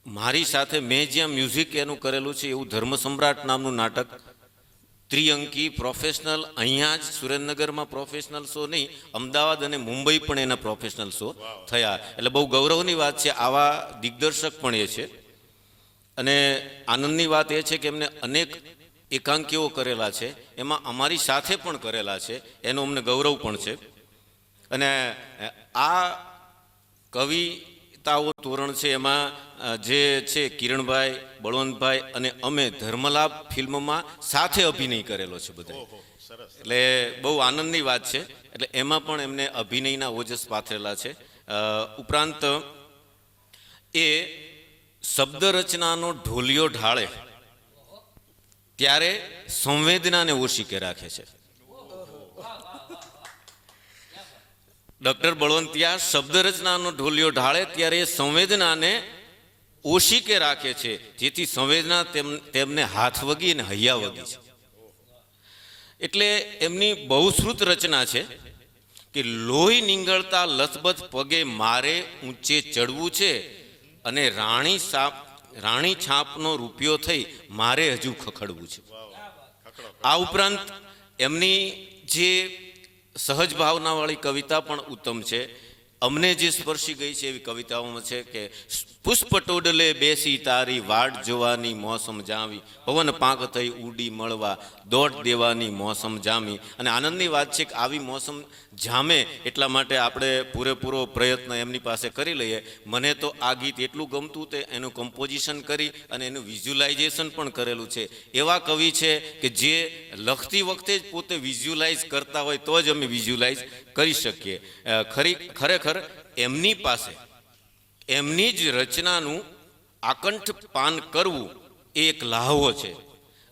મારી સાથે મેં જ્યાં મ્યુઝિક એનું કરેલું છે એવું ધર્મ સમ્રાટ નામનું નાટક ત્રિઅંકી પ્રોફેશનલ, અહીંયા જ સુરેન્દ્રનગરમાં પ્રોફેશનલ શો નહીં, અમદાવાદ અને મુંબઈ પણ એના પ્રોફેશનલ શો થયા. એટલે બહુ ગૌરવની વાત છે. આવા દિગ્દર્શક પણ એ છે. અને આનંદની વાત એ છે કે એમને અનેક એકાંકીઓ કરેલા છે, એમાં અમારી સાથે પણ કરેલા છે, એનું અમને ગૌરવ પણ છે. અને આ કવિતાઓ તોરણ છે એમાં જે છે કિરણભાઈ, બળવંતભાઈ અને અમે ધર્મલાભ ફિલ્મમાં સાથે અભિનય કરેલો છે બધા. એટલે બહુ આનંદની વાત છે. એટલે એમાં પણ એમને અભિનયના ઓજસ પાથરેલા છે. ઉપરાંત એ શબ્દ રચનાનો ઢોલિયો ઢાળે ત્યારે સંવેદનાને ઓશીકે રાખે છે. ડૉક્ટર બળવંતિયા શબ્દ રચનાનો ઢોલિયો ઢાળે ત્યારે એ સંવેદનાને ઓશીકે રાખે છે, જેથી સંવેદના તેમને હાથ વગી અને હૈયા વગી છે. એટલે એમની બહુશ્રુત રચના છે કે લોહી નીંગળતા લથબથ પગે મારે ઊંચે ચડવું છે અને રાણી છાપનો રૂપિયો થઈ મારે હજુ ખખડવું છે. આ ઉપરાંત એમની જે સહજ ભાવનાવાળી કવિતા પણ ઉત્તમ છે. અમને જે સ્પર્શી ગઈ છે એવી કવિતાઓમાં છે કે પુષ્પ ટોડલે બેસી તારી વાટ જોવાની મોસમ જામી, પવન પાંખ થઈ ઉડી મળવા દોટ દેવાની મોસમ જામી. અને આનંદની વાત છે કે આવી મોસમ જામે એટલા માટે આપણે પૂરેપૂરો પ્રયત્ન એમની પાસે કરી લઈએ. મને તો આ ગીત એટલું ગમતું તે એનું કમ્પોઝિશન કરી અને એનું વિઝ્યુલાઇઝેશન પણ કરેલું છે. એવા કવિ છે કે જે લખતી વખતે જ પોતે વિઝ્યુલાઇઝ કરતા હોય તો જ અમે વિઝ્યુલાઇઝ કરી શકીએ. ખરેખર એમની પાસે એમની જ રચનાનું આકંઠ પાન કરવું એ એક લહાવો છે.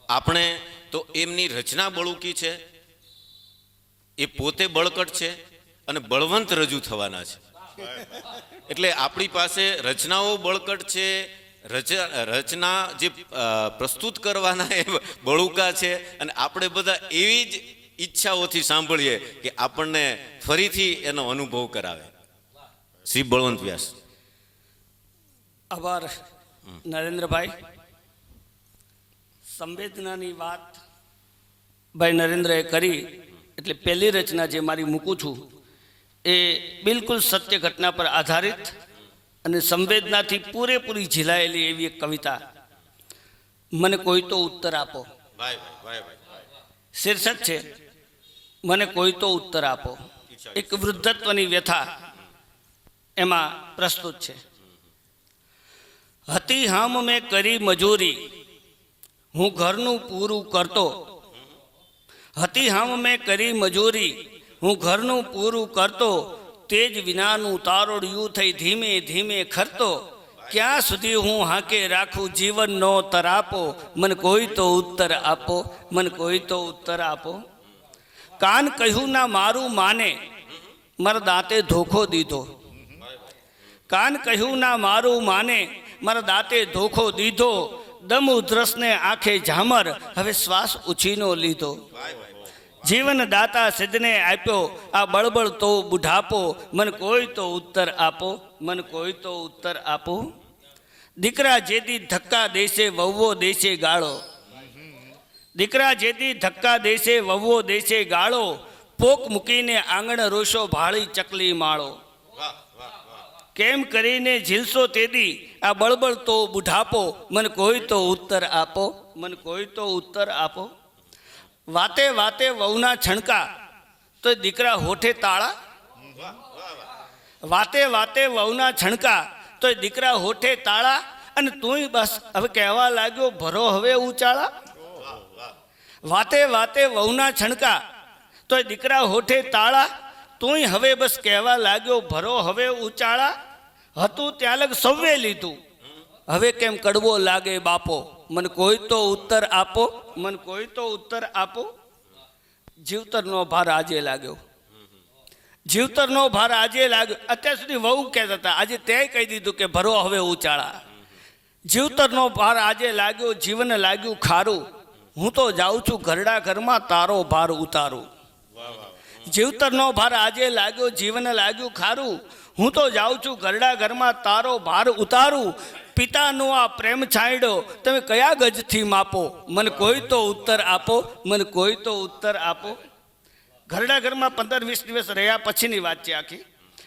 આપણે તો એમની રચના બળુકી છે, એ પોતે બળકટ છે અને બળવંત રજૂ થવાના છે. એટલે આપણી પાસે રચનાઓ બળકટ છે, રચના જે પ્રસ્તુત કરવાના એ બળુકા છે. અને આપણે બધા એવી જ ઈચ્છાઓથી સાંભળીએ કે આપણને ફરીથી એનો અનુભવ કરાવે. શ્રી બળવંત વ્યાસ. આભાર નરેન્દ્રભાઈ. સંવેદનાની વાત ભાઈ નરેન્દ્રએ કરી એટલે પહેલી રચના જે મારી મૂકું છું એ બિલકુલ સત્ય ઘટના પર આધારિત અને સંવેદનાથી પૂરેપૂરી ઝીલાયેલી એવી એક કવિતા, મને કોઈ તો ઉત્તર આપો. શીર્ષક છે મને કોઈ તો ઉત્તર આપો. એક વૃદ્ધત્વની વ્યથા એમાં પ્રસ્તુત છે. હતી હામ મેં કરી મજૂરી, હું ઘરનું પૂરું કરતો. હતી હામ મેં કરી મજૂરી, હું ઘરનું પૂરું કરતો. તેજ વિનાનું તારોડિયું થઈ ધીમે ધીમે ખરતો. ક્યાં સુધી હું હાંકે રાખું જીવનનો તરાપો. મને કોઈ તો ઉત્તર આપો, મને કોઈ તો ઉત્તર આપો. કાન કહ્યું ના મારું માને, મારા દાંતે ધોખો દીધો. કાન કહ્યું ના મારું માને, મારા દાંતે ધોખો દીધો. દમ ઉધરસને આંખે ઝામર, હવે શ્વાસ ઉછીનો લીધો. જીવન દાતા સિદ્ધને આપ્યો આ બળબળ તો બુઢાપો. મને કોઈ તો ઉત્તર આપો, મને કોઈ તો ઉત્તર આપો. દીકરા જેથી ધક્કા દેશે વહુઓ દેશે ગાળો. દીકરા જેથી ધક્કા દેશે વહુઓ દેશે ગાળો. પોક મૂકીને આંગણ રોશો ભાળી ચકલી માળો. કેમ કરીને ઝીલશો તેદી આ બળબળ તો બુઢાપો. મને કોઈ તો ઉત્તર આપો, મને કોઈ તો ઉત્તર આપો. વાતે વાતે વહુના છણકા તો દીકરા હોઠે તાળા. વાતે વાતે વહુના છણકા તો દીકરા હોઠે તાળા. અને તુંય બસ હવે કહેવા લાગ્યો ભરો હવે ઉચાળા. વાતે વાતે વહુના છણકા તો દીકરા હોઠે તાળા. તુંય હવે બસ કહેવા લાગ્યો ભરો હવે ઉચાળા. હતું ત્યાં લગ સૌએ લીધું, હવે કેમ કડવો લાગે બાપો. મને કોઈ તો ઉત્તર આપો, મને કોઈ તો ઉત્તર આપો. જીવતરનો ભાર આજે લાગ્યો, જીવતરનો ભાર આજે લાગ્યો. અત્યાર સુધી વહુ કહેતા હતા, આજે તે કહી દીધું કે ભરો હવે ઉચાળા. જીવતરનો ભાર આજે લાગ્યો, જીવન લાગ્યું ખારું. હું તો જાઉં છું ઘરડા ઘરમાં તારો ભાર ઉતારું. જીવતરનો ભાર આજે લાગ્યો, જીવન લાગ્યું ખારું. હું તો જાઉં છું ઘરડા ઘરમાં તારો ભાર ઉતારું. પિતાનો આ પ્રેમ છાંયડો તમે કયા ગજથી માપો. મને કોઈ તો ઉત્તર આપો, મને કોઈ તો ઉત્તર આપો. ઘરડા ઘરમાં 15-20 દિવસ રહ્યા પછીની વાત છે આખી,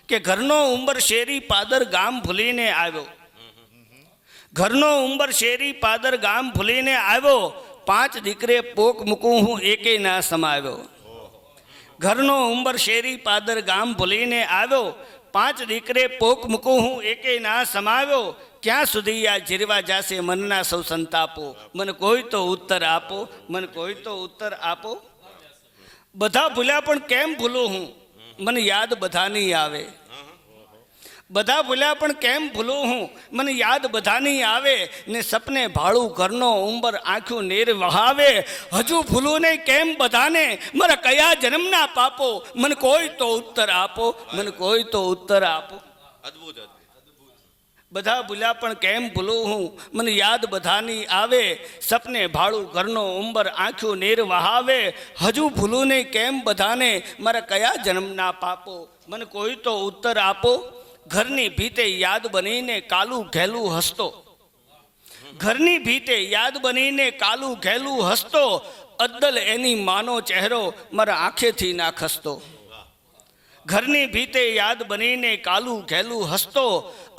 કે ઘરનો ઉંબર શેરી પાદર ગામ ભૂલીને આવ્યો. ઘરનો ઉંબર શેરી પાદર ગામ ભૂલીને આવ્યો. 5 દીકરે પોક મૂકું હું એકે ના સમાવ્યો. ઘરનો ઉંબર શેરી પાદર ગામ ભૂલીને આવ્યો, 5 દીકરે પોક મૂકું હું એકે ના સમાવ્યો, ક્યાં સુધી આ જીરવા જાશે મનના સૌ સંતાપો, મને કોઈ તો ઉત્તર આપો, મને કોઈ તો ઉત્તર આપો. બધા ભૂલ્યા પણ કેમ ભૂલું હું, મને યાદ બધાની આવે. બધા ભૂલ્યા પણ કેમ ભૂલું હું, મને યાદ બધાની આવે, ને સપને ભાળું ઘરનો ઉંબર આંખ્યું નેર વહાવે, હજુ ભૂલું નહીં કેમ બધાને મારા કયા જન્મના પાપો, મને કોઈ તો ઉત્તર આપો, મને કોઈ તો ઉત્તર આપો. અદ્ભુત અદ્ભુત. બધા ભૂલ્યા પણ કેમ ભૂલું હું, મને યાદ બધાની આવે, સપને ભાળું ઘરનો ઉંબર આંખ્યું નેર વહાવે, હજુ ભૂલું નહીં કેમ બધાને મારા કયા જન્મના પાપો, મને કોઈ તો ઉત્તર આપો. ઘરની ભીતે યાદ બનીને કાલું ઘેલું હસતો, ઘરની ભીતે યાદ બનીને કાલું ઘેલું હસતો, અદ્દલ એની માનો ચહેરો મારા આંખેથી ના ખસતો. ઘરની ભીતે યાદ બનીને કાલું ઘેલું હસતો,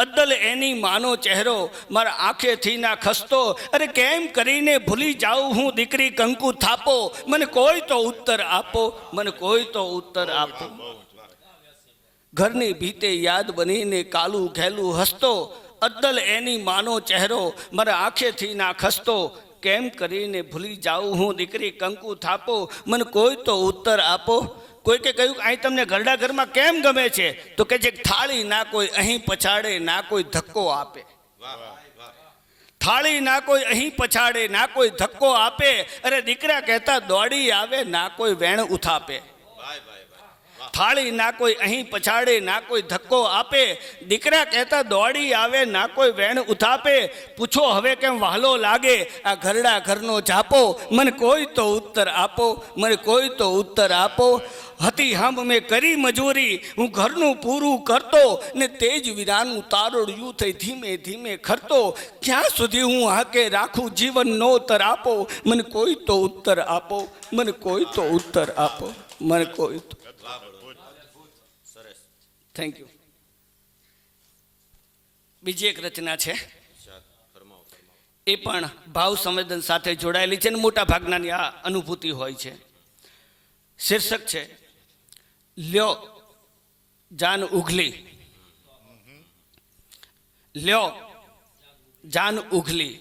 અદ્દલ એની માનો ચહેરો મારા આંખેથી ના ખસતો. અરે કેમ કરીને ભૂલી જાઉં હું દીકરી કંકુ થાપો, મને કોઈ તો ઉત્તર આપો, મને કોઈ તો ઉત્તર આપો. ઘરની ભીતે યાદ બનીને કાલું ઘેલું હસતો, અદ્દલ એની માનો ચહેરો મારા આંખેથી ના ખસતો, કેમ કરીને ભૂલી જાઉં હું દીકરી કંકુ થાપો, મને કોઈ તો ઉત્તર આપો. કોઈકે કહ્યું કે અહીં તમને ઘરડા ઘરમાં કેમ ગમે છે, તો કે છે થાળી ના કોઈ અહીં પછાડે ના કોઈ ધક્કો આપે. થાળી ના કોઈ અહીં પછાડે ના કોઈ ધક્કો આપે, અરે દીકરા કહેતા દોડી આવે ના કોઈ વેણ ઉથાપે. થાળી ના કોઈ અહીં પછાડે ના કોઈ ધક્કો આપે, દીકરા કહેતા દોડી આવે ના કોઈ વેણ ઉથાપે. પૂછો હવે કેમ વહાલો લાગે આ ઘરડા ઘરનો જાપો, મને કોઈ તો ઉત્તર આપો, મને કોઈ તો ઉત્તર આપો. હતી હમ મેં કરી મજૂરી હું ઘરનું પૂરું કરતો, ને તેજ વિરાનું તારોડિયું થઈ ધીમે ધીમે ખરતો, ક્યાં સુધી હું હાકે રાખું જીવનનો તરાપો, મને કોઈ તો ઉત્તર આપો, મને કોઈ તો ઉત્તર આપો, મને કોઈ તો. Thank you. બીજી એક રચના છે, એ પણ ભાવ સંવેદન સાથે જોડાયેલી છે અને મોટા ભાગનાની આ અનુભૂતિ હોય છે. શીર્ષક છે લ્યો જાન ઉઘલી. લ્યો જાન ઉઘલી.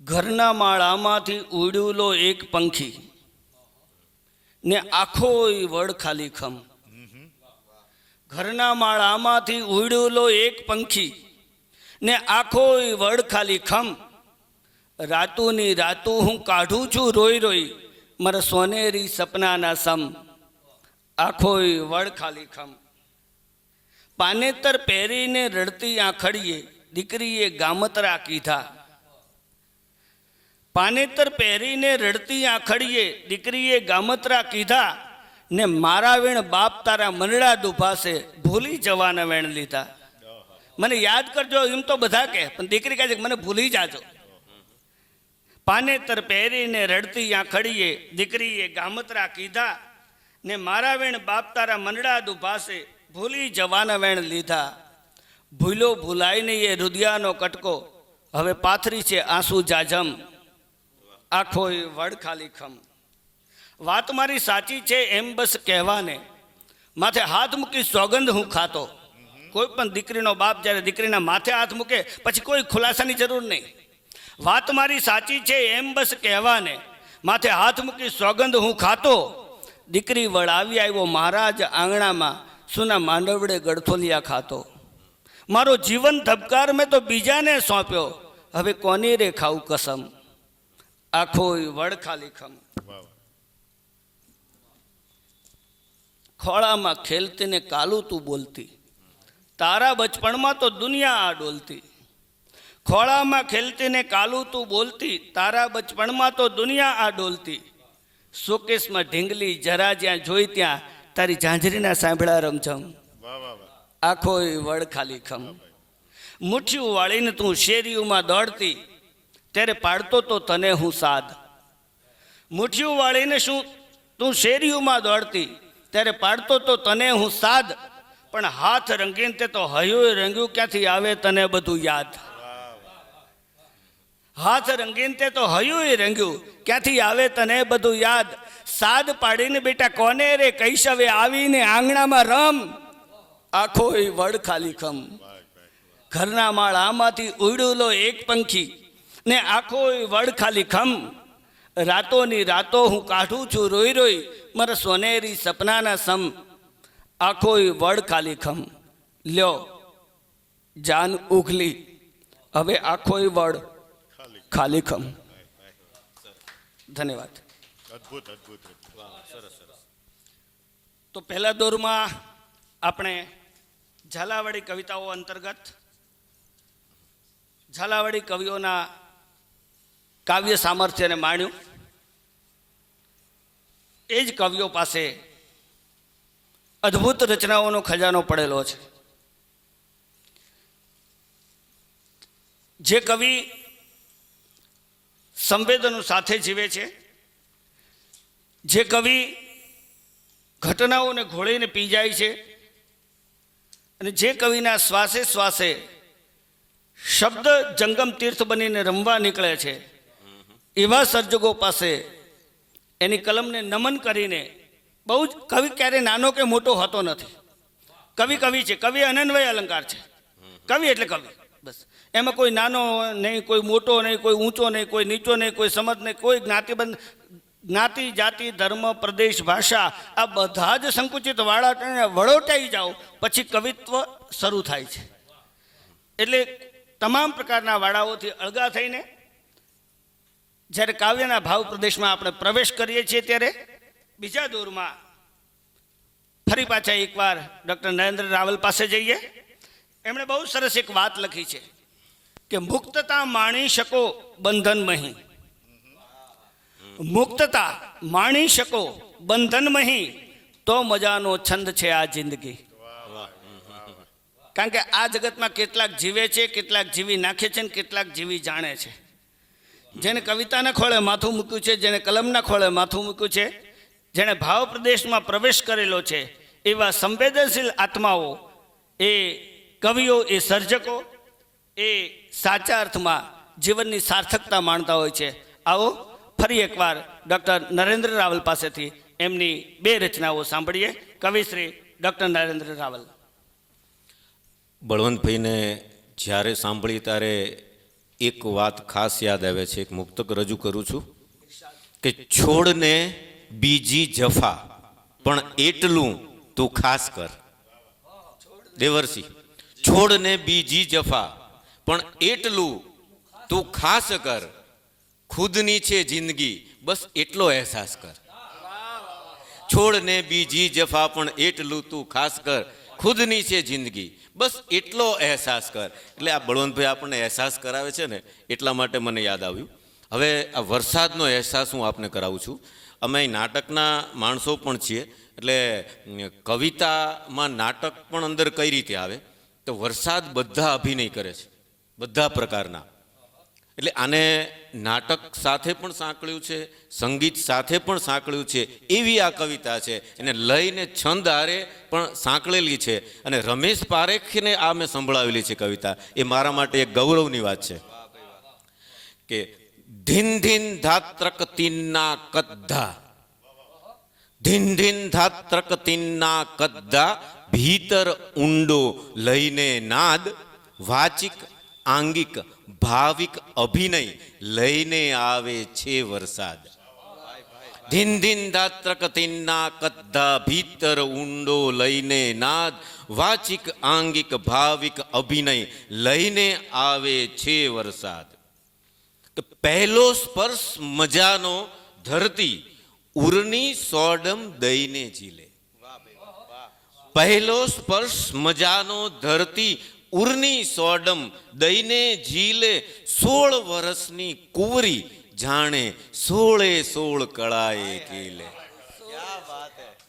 ઘરના માળામાંથી ઉડ્યું લો એક પંખી, ને આખોય વડ ખાલી ખમ. ઘરના માળામાંથી ઉડ્યો એક પંખી, ને આખોય વડ ખાલી ખમ. રાતુની રાતુ હું કાઢું છું રોઈ રોઈ, મારા સોનેરી સપનાના સમ. આખોય વડ ખાલી ખમ. પાનેતર પહેરીને રડતી આંખડીએ દીકરીએ ગામતરા કીધા. પાનેતર પહેરીને રડતી આંખડીએ દીકરીએ ગામતરા કીધા, ને મારા વેણ બાપ તારા મનડા દુભાશે ભૂલી જવાના વેણ લીધા. મને યાદ કરજો એમ તો બધા કહે, પણ દીકરી કહે છે મને ભૂલી જાજો. પાનેતર પહેરીને રડતી આંખડીએ દીકરીએ ગામતરા કીધા, ને મારા વેણ બાપ તારા મનડા દુભાશે ભૂલી જવાના વેણ લીધા. ભૂલો ભૂલાય નહીં એ રુદિયાનો કટકો, હવે પાથરી છે આંસુ જાજમ. આખોય વડ ખાલી ખમ. વાત મારી સાચી છે એમ બસ કહેવાને, માથે હાથ મૂકી સોગંદ હું ખાતો. કોઈ પણ દીકરીનો બાપ જ્યારે દીકરીના માથે હાથ મૂકે પછી કોઈ ખુલાસાની જરૂર નહીં. વાત મારી સાચી છે એમ બસ કહેવાને, માથે હાથ મૂકી સોગંદ હું ખાતો. દીકરી વળાવી આવ્યો મહારાજ આંગણામાં, સુના માંડવડે ગળથોલિયા ખાતો. મારો જીવન ધબકાર મેં તો બીજાને સોંપ્યો, હવે કોની રે ખાવું કસમ. આખોય વડ ખાલી ખમ. ખોળામાં ખેલતી ને કાલું તું બોલતી, તારા બચપણમાં તો દુનિયા આ ડોલતી. ખોળામાં ખેલતી ને કાલું તું બોલતી, તારા બચપણમાં તો દુનિયા આ ડોલતી. શોકેસમાં ઢીંગલી જરા જ્યાં જોઈ ત્યાં, તારી ઝાંઝરીના સાંભળા રમઝમ. આખોય વડ ખાલી ખમ. મુઠ્ઠીઓ વાળીને તું શેરીઓમાં દોડતી, ત્યારે પાડતો તો તને હું સાદ. મુઠ્ઠીઓ વાળીને શું તું શેરીઓમાં દોડતી, ત્યારે પાડતો તો તને હું સાદ. પણ હાથ રંગીને તે તો હયું રંગ્યું ક્યાંથી આવે તને બધું યાદ. હાથ રંગીન તે તો હયું રંગ્યું, ક્યાંથી આવે તને બધું યાદ, સાદ પાડીને બેટા કોને રે કૈશવે આવીને આંગણામાં રમ, આખો વડ ખાલી ખમ, ઘરના માળામાંથી ઉડેલો એક પંખી ને આખો વડ ખાલી ખમ, રાતોની રાતો હું કાઢું છું રોઈ રોઈ, મારા સોનેરી સપનાના સમ, આખો વડ ખાલી ખમ, લ્યો જાન ઉઘલી, હવે આખો વડ ખાલી ખમ. ધન્યવાદ. અદ્ભુત અદ્ભુત. તો પહેલા દોરમાં આપણે ઝાલાવાડી કવિતાઓ અંતર્ગત ઝાલાવાડી કવિઓના કાવ્ય સામર્થ્યને માણ્યું. એ જ કવિઓ પાસે અદ્ભુત રચનાઓનો ખજાનો પડેલો છે. જે કવિ સંવેદનો સાથે જીવે છે, જે કવિ ઘટનાઓને ઘોળીને પી જાય છે, અને જે કવિના શ્વાસે શ્વાસે શબ્દ જંગમ તીર્થ બનીને રમવા નીકળે છે, એવા સર્જકો પાસે એની કલમને નમન કરીને, બહુ જ કવિ ક્યારે નાનો કે મોટો હોતો નથી. કવિ કવિ છે, કવિ અનન્વય અલંકાર છે. કવિ એટલે કવિ, બસ. એમાં કોઈ નાનો નહીં, કોઈ મોટો નહીં, કોઈ ઊંચો નહીં, કોઈ નીચો નહીં, કોઈ સમજ નહીં, કોઈ જ્ઞાતિબંધ, જ્ઞાતિ જાતિ ધર્મ પ્રદેશ ભાષા આ બધા જ સંકુચિત વાળા વળોટાઈ જાઓ પછી કવિત્વ શરૂ થાય છે. એટલે તમામ પ્રકારના વાળાઓથી અળગા થઈને જ્યારે કાવ્યના ભાવ પ્રદેશમાં આપણે પ્રવેશ કરીએ છીએ, ત્યારે બીજા દોરમાં ફરી પાછા એકવાર ડૉક્ટર નરેન્દ્ર રાવલ પાસે જઈએ. એમણે બહુ સરસ એક વાત લખી છે કે મુક્તતા માણી શકો બંધન મહી, મુક્તતા માણી શકો બંધન મહી, તો મજાનો છંદ છે આ જિંદગી. કારણ કે આ જગતમાં કેટલાક જીવે છે, કેટલાક જીવી નાખે છે, ને કેટલાક જીવી જાણે છે. જેને કવિતાના ખોળે માથું મૂક્યું છે, જેને કલમના ખોળે માથું મૂક્યું છે, જેણે ભાવ પ્રદેશમાં પ્રવેશ કરેલો છે, એવા સંવેદનશીલ આત્માઓ, એ કવિઓ, એ સર્જકો, એ સાચા અર્થમાં જીવનની સાર્થકતા માણતા હોય છે. આવો ફરી એકવાર ડૉક્ટર નરેન્દ્ર રાવલ પાસેથી એમની બે રચનાઓ સાંભળીએ. કવિશ્રી ડૉક્ટર નરેન્દ્ર રાવલ. બળવંતભાઈને જ્યારે સાંભળી ત્યારે એક વાત ખાસ યાદ આવે છે. એક મુક્તક રજૂ કરું છું કે છોડને બીજી જફા પણ એટલું તું ખાસ કર. દેવરસિંહ, છોડને બીજી જફા પણ એટલું તું ખાસ કર, ખુદની છે જિંદગી બસ એટલો અહેસાસ કર. છોડને બીજી જફા પણ એટલું તું ખાસ કર, ખુદની છે જિંદગી બસ એટલો અહેસાસ કર. એટલે આ બળવંતભાઈ આપણને અહેસાસ કરાવે છે ને, એટલા માટે મને યાદ આવ્યું. હવે આ વરસાદનો અહેસાસ હું આપને કરાવું છું. અમે નાટકના માણસો પણ છીએ, એટલે કવિતામાં નાટક પણ અંદર કઈ રીતે આવે તો વરસાદ બધા અભિનય કરે છે, બધા પ્રકારના. એટલે આને નાટક સાથે પણ સાંકળ્યું છે, સંગીત સાથે પણ સાંકળ્યું છે, એવી આ કવિતા છે. એને લઈને છંદ હારે પણ સાંકળેલી છે. અને રમેશ પારેખને આ મેં સંભળાવેલી છે કવિતા. એ મારા માટે એક ગૌરવની વાત છે કે ધીન ધીન ધાત્રક તીનના કદ્ધા, ધીન ધીન ધાત્રક તીનના કદ્ધા, ભીતર ઊંડો લઈને નાદ, વાચિક આંગિક ભાવિક અભિનય લઈને આવે છે વરસાદ. ધીન ધીન ધાત્રક તીનના કદ્ધા, ભીતર ઊંડો લઈને નાદ, વાચિક આંગિક ભાવિક અભિનય લઈને આવે છે વરસાદ. પહેલો સ્પર્શ મજાનો ધરતી ઉરની સોડમ દઈને ઝીલે. પહેલો સ્પર્શ મજાનો ધરતી ઉરની સોડમ દઈને ઝીલે, 16 વર્ષની કુંવરી જાણે 16 કળાએ ખીલે.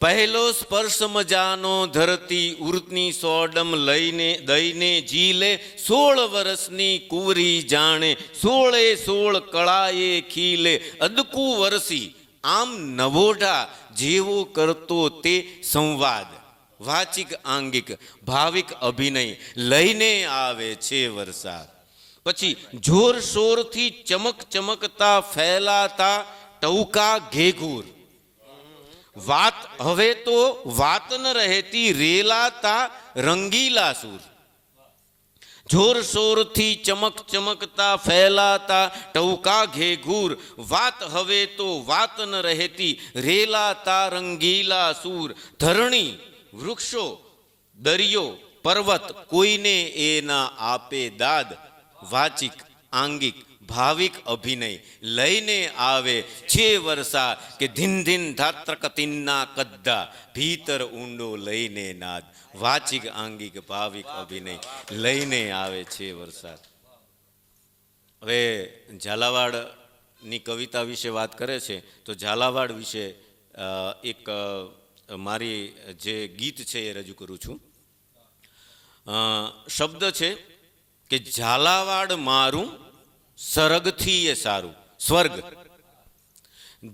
પહેલો સ્પર્શ મજાનો ધરતી ઉરની સોડમ લઈને દઈને ઝીલે, 16 વર્ષની કુંવરી જાણે 16 કળાએ ખીલે. અદકુ વરસી આમ નવોઢા જેવો કરતો તે સંવાદ, વાચિક આંગિક ભાવિક અભિનય લઈને આવે છે વરસાદ. પછી જોર શોરથી ચમક ચમકતા ફેલાતા ટૌકા ઘેઘૂર, વાત હવે તો વાત ન રહેતી રેલાતા રંગીલા સૂર. જોર શોરથી ચમક ચમકતા ફેલાતા ટૌકા ઘેઘૂર, વાત હવે તો વાત ન રહેતી રેલાતા રંગીલા સૂર. ધરણી વૃક્ષો દરિયો પર્વત કોઈને એ ના આપે દાદ, વાચિક આંગિક ભાવિક અભિનય લઈને આવે છે વર્ષા, કે ધીન ધીન ધાત્રકતિના કદ્દા ભીતર ઊંડો લઈને નાદ. વાચિક આંગિક ભાવિક અભિનય લઈને આવે છે વરસાદ. હવે ઝાલાવાડની કવિતા વિશે વાત કરે છે તો ઝાલાવાડ વિશે એક મારી જે ગીત છે એ રજૂ કરું છું. શબ્દ છે કે ઝાલાવાડ મારું સરગથી એ સારું, સ્વર્ગ.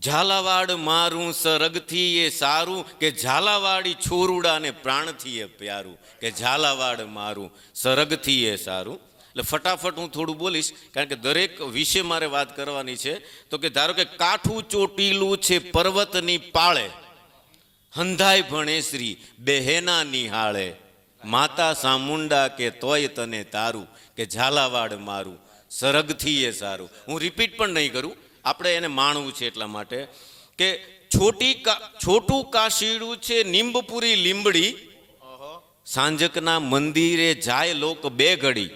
ઝાલાવાડ મારું સરગથી એ સારું, કે ઝાલાવાડી છોરુડાને પ્રાણથી એ પ્યારું, કે ઝાલાવાડ મારું સરગથી એ સારું. એટલે ફટાફટ હું થોડું બોલીશ કારણ કે દરેક વિશે મારે વાત કરવાની છે. તો કે ધારો કે કાઠું ચોટીલું છે પર્વતની પાળે, હંધાય ભણેશ્રી બહેના નિહાળે, માતા સામુંડા કે તોય તને તારું, કે ઝાલાવાડ મારું સરગથી એ સારું. હું રિપીટ પણ નહીં કરું, આપણે એને માણવું છે એટલા માટે કે છોટું કાશીડું છે નિંબપુરી લીંબડી, સાંજકના મંદિરે જાય લોક બે ઘડી,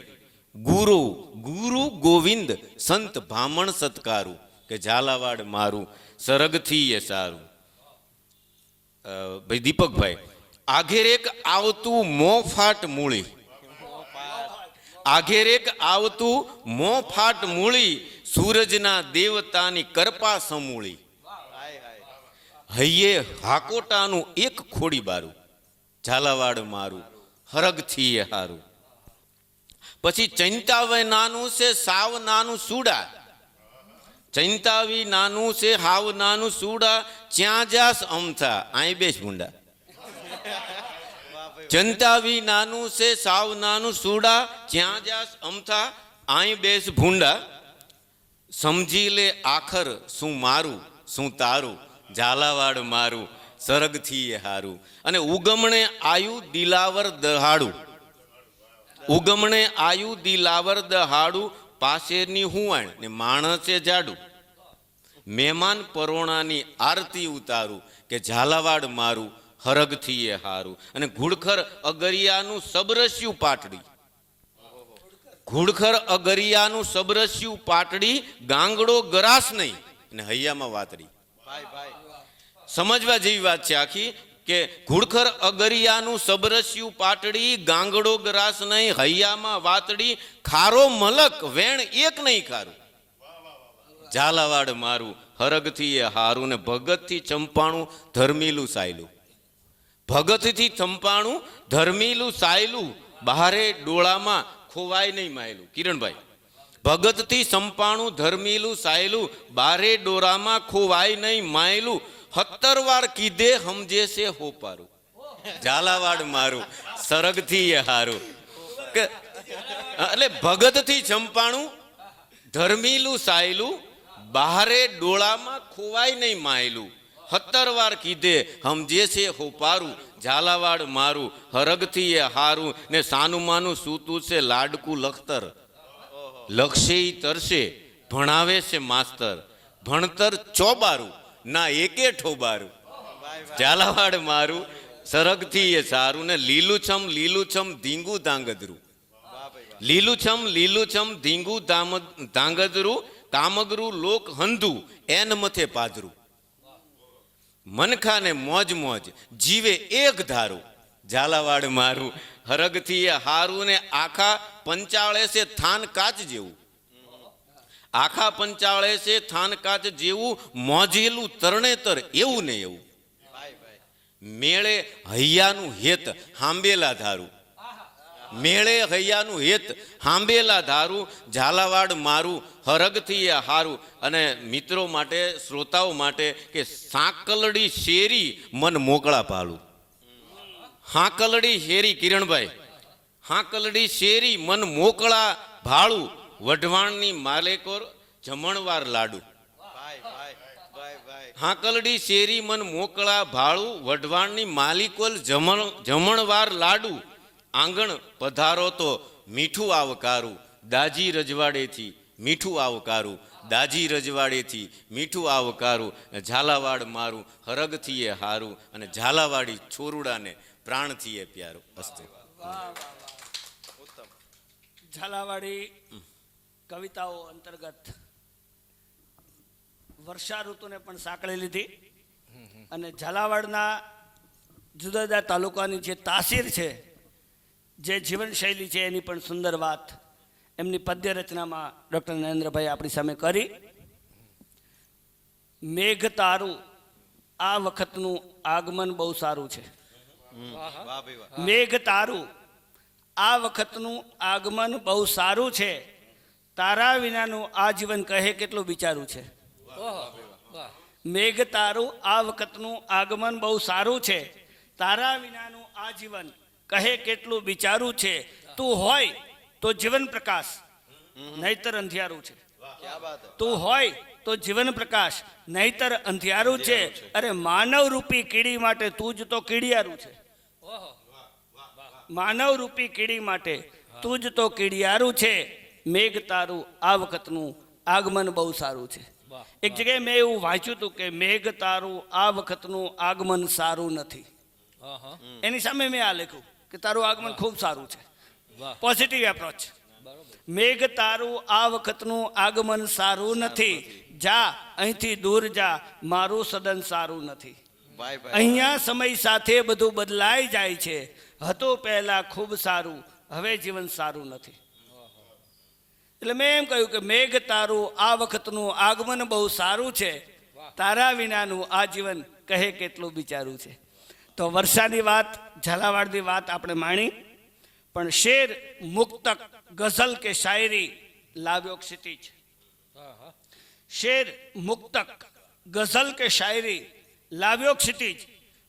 ગુરુ ગોવિંદ સંત ભામણ સત્કારું, કે ઝાલાવાડ મારું સરગથી એ સારું. ભાઈ દીપકભાઈ, આઘેરેક આવતું મોફાટ મૂળી, આઘેરેક આવતું મોફાટ મૂળી, સૂરજના દેવતાની કરપા સમૂળી, હૈયે હાકોટાનું એક ખોડી બારું, ઝાલાવાડ મારું હરગથી એ હારું. પછી ચૈંતાવે નાનું છે સાવ નાનું સુડા, ચૈંતાવી નાનું છે હાવ નાનું સુડા, ચ્યાં જાસ અમથા આય બેસ ભૂંડા. ચંતાવી નાનું છે સાવ નાનું સુડા, જ્યાં જાસ અમથા આય બેસ ભૂંડા. સમજી લે આખર શું મારું શું તારું, ઝાલાવાડ મારું સરગથી એ હારું. અને ઉગમણે આયુ દિલાવર દહાડું, ઉગમણે આયુ દિલાવર દહાડું, પાસેની હુવાણ ને માણસે જાડું, મહેમાન પરોણાની આરતી ઉતારું, કે ઝાલાવાડ મારું હરગથી એ હારું. અને ઘુડખર અગરિયાનું સબરસ્યું પાટડી, ઘુડખર અગરિયાનું સબરસ્યું પાટડી, ગાંગડો ગરાસ નહીં અને હૈયામાં વાતડી. સમજવા જેવી વાત છે આખી કે ઘુડખર અગરિયાનું સબરસ્યું પાટડી, ગાંગડો ગરાસ નહીં હૈયામાં વાતડી, ખારો મલક વેણ એક નહીં ખારું, ઝાલાવાડ મારું હરગથી એ હારું. ને ભગતથી ચંપાણું ધર્મીલું સાયલું, ભગતથી ચંપાણું ધર્મીલું સાયલું, બહારે ડોળામાં ખોવાય નહીં માયલું. કિરણભાઈ, ભગતથી ચંપાણું ધર્મીલું સાયલું, બારે ડોળામાં ખોવાય નહીં માયલું, 17 વાર કીધે સમજે છે હોપારું, ઝાલાવાડ મારું સરગથી એ હારું. એટલે ભગતથી ચંપાણું ધર્મીલું સાયલું, બહારે ડોળામાં ખોવાય નહીં માયલું, 17 વાર કીધે સમજે છે હોપારું, ઝાલાવાડ મારું હરગથી એ હારું. ને સાનું માનું સૂતું છે લાડકું લખતર, લક્ષે તરસે ભણાવે છે માસ્તર, ભણતર ચોબારું ના એકે ઠોબારું, ઝાલાવાડ મારું સરગથી એ સારું. ને લીલુંછમ ધીંગું ધાંગધરું, લીલુંછમ ધીંગું ધાંગધરું, કામગરું લોક હંધું એન મથે પાધરું, મનખાને મોજ મોજ જીવે એક ધારું, ઝાલાવાડ મારું હરગથી એ હારું. ને આખા પંચાળે છે થાન કાચ જેવું, આખા પંચાળે છે થાન કાચ જેવું, મોજેલું તરણેતર એવું ને એવું, મેળે હૈયાનું હેત હાંબેલા ધારું, મેળે હૈયાનું હેત હાંબેલા ધારું, ઝાલાવાડ મારું હરગથી એ હારું. અને મિત્રો માટે શ્રોતાઓ માટે કે સાંકલડી શેરી મન મોકળા પાલું, હાંકલડી શેરી, કિરણભાઈ હાંકલડી શેરી મન મોકળા ભાળું, વઢવાણની માલેકોર જમણવાર લાડુ. હાંકલડી શેરી મન મોકળા ભાળું, વઢવાણની માલિકોલ જમણવાર લાડુ. આંગણ પધારો તો મીઠું આવકારું, દાજી રજવાડેથી મીઠું આવકારું, દાજી રજવાડેથી મીઠું આવકારું. ઝાલાવાડ મારું હરગથી એ હારું, અને ઝાલાવાડી છોરુડાને પ્રાણથી એ પ્યારું. અસ્તુ. ઝાલાવાડી કવિતાઓ અંતર્ગત વર્ષા ઋતુને પણ સાંકળી લીધી અને ઝાલાવાડના જુદા જુદા તાલુકાની જે તાસીર છે, જે જીવનશૈલી છે, એની પણ સુંદર વાત એમની પદ્ય રચનામાં ડૉક્ટર નરેન્દ્રભાઈ આપણી સામે કરી. મેઘ તારું આ વખતનું આગમન બહુ સારું છે. મેઘ તારું આ વખતનું આગમન બહુ સારું છે, તારા વિનાનું આ જીવન કહે કેટલું વિચારું છે. મેઘ તારું આ વખતનું આગમન બહુ સારું છે, તારા વિનાનું આ જીવન કહે કેટલું વિચારું છે. તું હોય તો જીવન પ્રકાશ, નહીતર અંધિયારું છે. તું હોય તો જીવન પ્રકાશ, નહીતર અંધિયારું છે. અરે માનવ રૂપી કીડી માટે તું જ તો કીડિયારું છે. માનવ રૂપી કીડી માટે તું જ તો કીડિયારું છે. મેઘ તારું આ વખતનું આગમન બહુ સારું છે. એક જગ્યાએ મેં એવું વાંચ્યું હતું કે મેઘ તારું આ વખતનું આગમન સારું નથી. એની સામે મેં આ લખ્યું કે તારું આગમન ખૂબ સારું છે. Positive approach. મેઘ તારું આ વખતનું આગમન સારું નથી, જા અહીંથી દૂર જા, મારું સદન સારું નથી. અહીંયા સમય સાથે બધું બદલાઈ જાય છે, હતું પહેલા ખૂબ સારું, હવે જીવન સારું નથી. એટલે મેં એમ કહ્યું કે મેઘ તારું આ વખતનું આગમન બહુ સારું છે, તારા વિનાનું આ જીવન કહે કેટલું વિચારું છે. તો વર્ષાની વાત, ઝાલાવાડની વાત આપણે માણી, પણ શેર, મુક્તક, ગઝલ કે શાયરી લાવ્યો ક્ષિતિજ. શેર, મુક્તક, ગઝલ કે શાયરી લાવ્યો ક્ષિતિજ.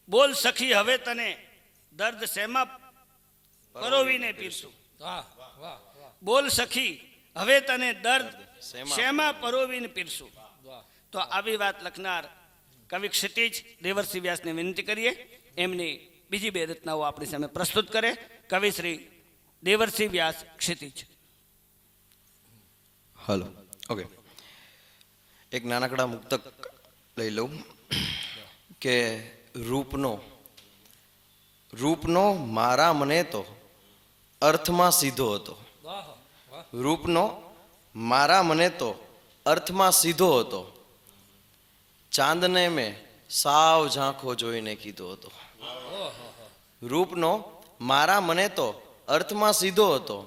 બોલ સખી હવે તને દર્દ શેમાં પરોવીને પીરશું. બોલ સખી હવે તને દર્દ શેમાં પરોવીને પીરશું. તો આવી વાત લખનાર કવિ ક્ષિતિજ દેવરસિંહ વ્યાસને વિનંતી કરીએ એમની બીજી બે રચનાઓ આપણી સામે પ્રસ્તુત કરે. કવિ શ્રી દેવરસિંહ વ્યાસ, ક્ષિતિજ. Hello, okay. એક નાનકડા મુક્તક લઈ લઉં કે રૂપનો મારા મને તો અર્થમાં સીધો હતો. રૂપનો મારા મને તો અર્થમાં સીધો હતો, ચાંદને મેં સાવ ઝાંખો જોઈને કીધો હતો. રૂપનો મારા મને તો અર્થમાં સીધો હતો,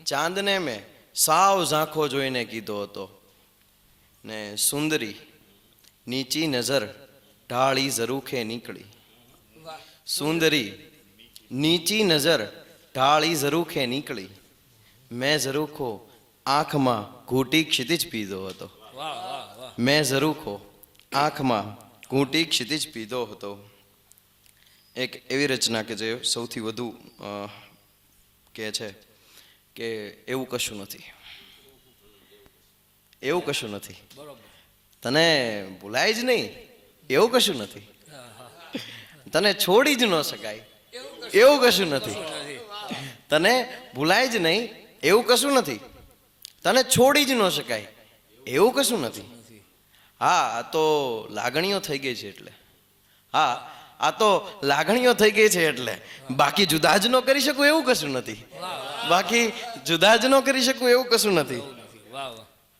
ચાંદને મેં સાવ ઝાંખો જોઈને કીધો હતો. ને સુંદરી નીચી નજર ઢાળી ઝરૂખે નીકળી. સુંદરી નીચી નજર ઢાળી ઝરૂખે નીકળી, મેં ઝરૂખો આંખમાં ઘૂંટી ક્ષિતિજ પીધો હતો. મેં ઝરૂખો આંખમાં ઘૂંટી ક્ષિતિજ પીધો હતો. એક એવી રચના કે જે સૌથી વધુ કહે છે કે એવું કશું નથી, એવું કશું નથી, તને ભૂલાય જ નહીં એવું કશું નથી, તને છોડી જ ન શકાય એવું કશું નથી, તને ભૂલાય જ નહીં એવું કશું નથી, તને છોડી જ ન શકાય એવું કશું નથી. હા, આ તો લાગણીઓ થઈ ગઈ છે એટલે. હા, આ તો લાગણીઓ થઈ ગઈ છે એટલે. બાકી જુદા જ ન કરી શકું એવું કશું નથી. બાકી જુદા જ ન કરી શકું એવું કશું નથી.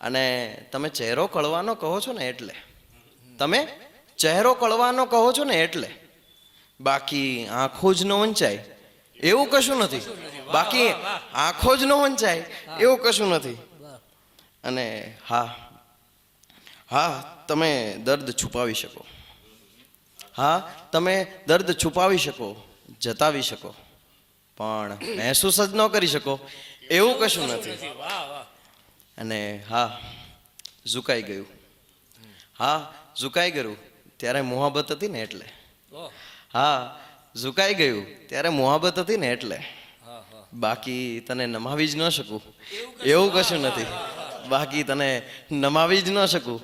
અને તમે ચહેરો કળવાનો કહો છો ને એટલે, તમે ચહેરો કળવાનો કહો છો ને એટલે. બાકી આંખો જ ન વંચાય એવું કશું નથી. બાકી આંખો જ ન વંચાય એવું કશું નથી. અને હા, હા, તમે દર્દ છુપાવી શકો. હા, તમે દર્દ છુપાવી શકો, જતાવી શકો, પણ મહેસૂસ જ ન કરી શકો એવું કશું નથી. અને હા, ઝુકાઈ ગયું. હા, ઝુકાઈ ગયું ત્યારે મોહબ્બત હતી ને એટલે. હા, ઝુકાઈ ગયું ત્યારે મોહબ્બત હતી ને એટલે. બાકી તને નમાવી જ ન શકું એવું કશું નથી. બાકી તને નમાવી જ ન શકું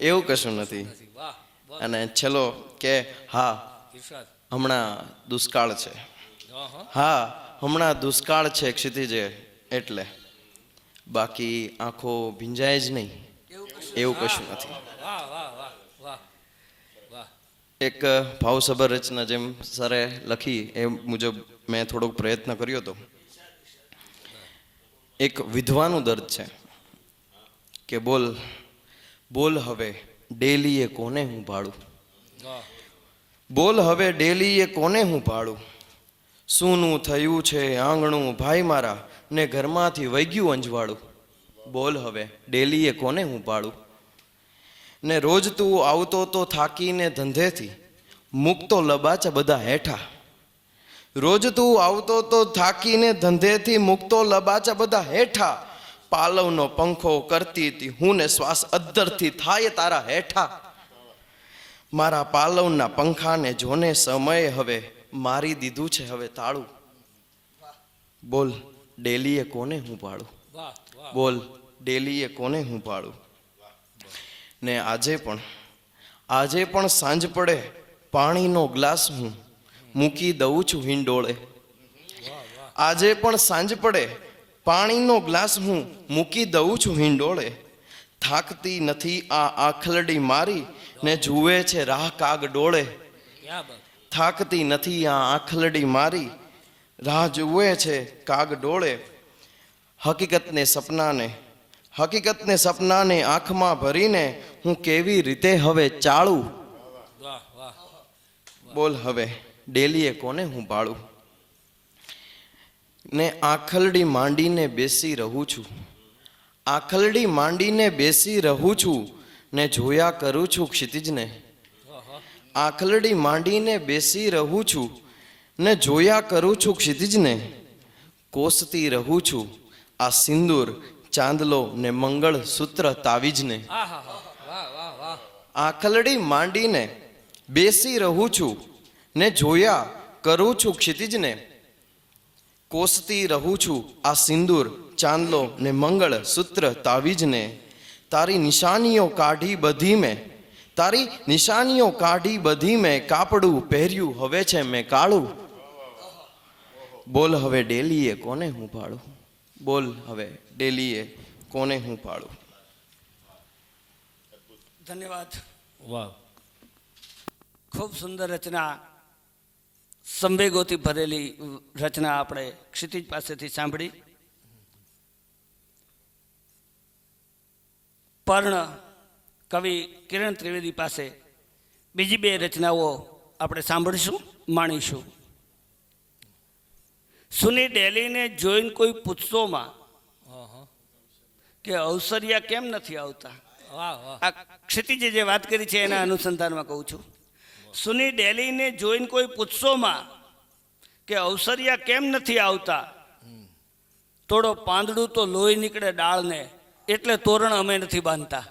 એવું કશું નથી. વાહ વાહ અને છેલ્લો કે હા ઇરશાદ. હમણાં દુષ્કાળ છે. હા હા હા હમણાં દુષ્કાળ છે ક્ષિતિજે, એટલે બાકી આંખો ભીંજાય જ નહીં એવું કશું નથી. વાહ વાહ વાહ વાહ વાહ. એક ભાવસભર રચના જેમ સરે લખી એ મુજબ મેં થોડોક પ્રયત્ન કર્યો હતો. એક વિધવાનું દર્દ છે કે બોલ બોલ હવે ડેલીએ કોને હું ભાડું, વાહ બોલ હવે ડેલીએ કોને હું ભાડું, સૂનું થયું છે આંગણું ભાઈ મારા ને ઘરમાંથી વહી ગયું અંજવાળું. બોલ હવે ડેલીએ કોને હું ભાડું, ને રોજ તું આવતો તો થાકીને ધંધેથી મૂકતો લબાચા બધા હેઠા, રોજ તું આવતો તો થાકીને ધંધેથી મૂકતો લબાચા બધા હેઠા, પાલવનો પંખો કરતી હતી હું ને શ્વાસ અદ્ધરથી થાય તારા હેઠા, મારા પાલવના પંખાને જોને સમયે હવે મારી દીધું છે હવે તાળું. બોલ ડેલીએ કોને હું ભાડું, વાહ વાહ. બોલ ડેલીએ કોને હું ભાડું. ને આજે પણ સાંજ પડે પાણીનો ગ્લાસ હું મૂકી દઉં છું હિંડોળે, આજે પણ સાંજ પડે પાણીનો ગ્લાસ હું મૂકી દઉં છું હિંડોળે, થાકતી નથી આ આખલડી મારી ને જુએ છે રાહ કાગ ડોળે, ક્યાં બાત. થાકતી નથી આ આખલડી મારી રાહ જુએ છે કાગ ડોળે, હકીકતને સપનાને આંખમાં ભરીને હું કેવી રીતે હવે ચાળું. વાહ વાહ. બોલ હવે ડેલીએ કોને હું ભાડું, ને આખલડી માંડીને બેસી રહું છું, આખલડી માંડીને બેસી રહું છું ને જોયા કરું છું ક્ષિતિજને, આખલડી માંડીને બેસી રહું છું ને જોયા કરું છું ક્ષિતિજને, કોસતી રહું છું આ સિંદૂર ચાંદલો ને મંગળ સૂત્ર તાવીજને. હા હા હા. વાહ વાહ વાહ. આખલડી માંડીને બેસી રહું છું ને જોયા કરું છું ક્ષિતિજને, કોસતી રહું છું આ સિંદૂર ચાંદલો ને મંગળ સૂત્ર તાવીજને, તારી નિશાનીઓ કાઢી બધી મેં, તારી નિશાનીઓ કાઢી બધી મેં, કાપડું પહેર્યું હવે છે મેં કાળું. બોલ હવે ડેલીએ કોને હું ભાડું, બોલ હવે ડેલીએ કોને હું ભાડું. ધન્યવાદ. વાહ. ખૂબ સુંદર રચના, સંવેગોથી ભરેલી રચના આપણે ક્ષિતિજ પાસેથી સાંભળી. પર્ણ કવિ કિરણ ત્રિવેદી પાસે બીજી બે રચનાઓ આપણે સાંભળીશું, માણીશું. સુની ડેલીને જોઈને કોઈ પૂછશોમાં કે અવસરિયા કેમ નથી આવતા. વાહ વાહ. આ ક્ષિતિજે જે વાત કરી છે એના અનુસંધાનમાં કહું છું. સુની ડેલીને જોઈને કોઈ પૂછશોમાં કે અવસરિયા કેમ નથી આવતા, થોડો પાંદડું તો લોહી નીકળે ડાળને એટલે તોરણ અમે નથી બાંધતા.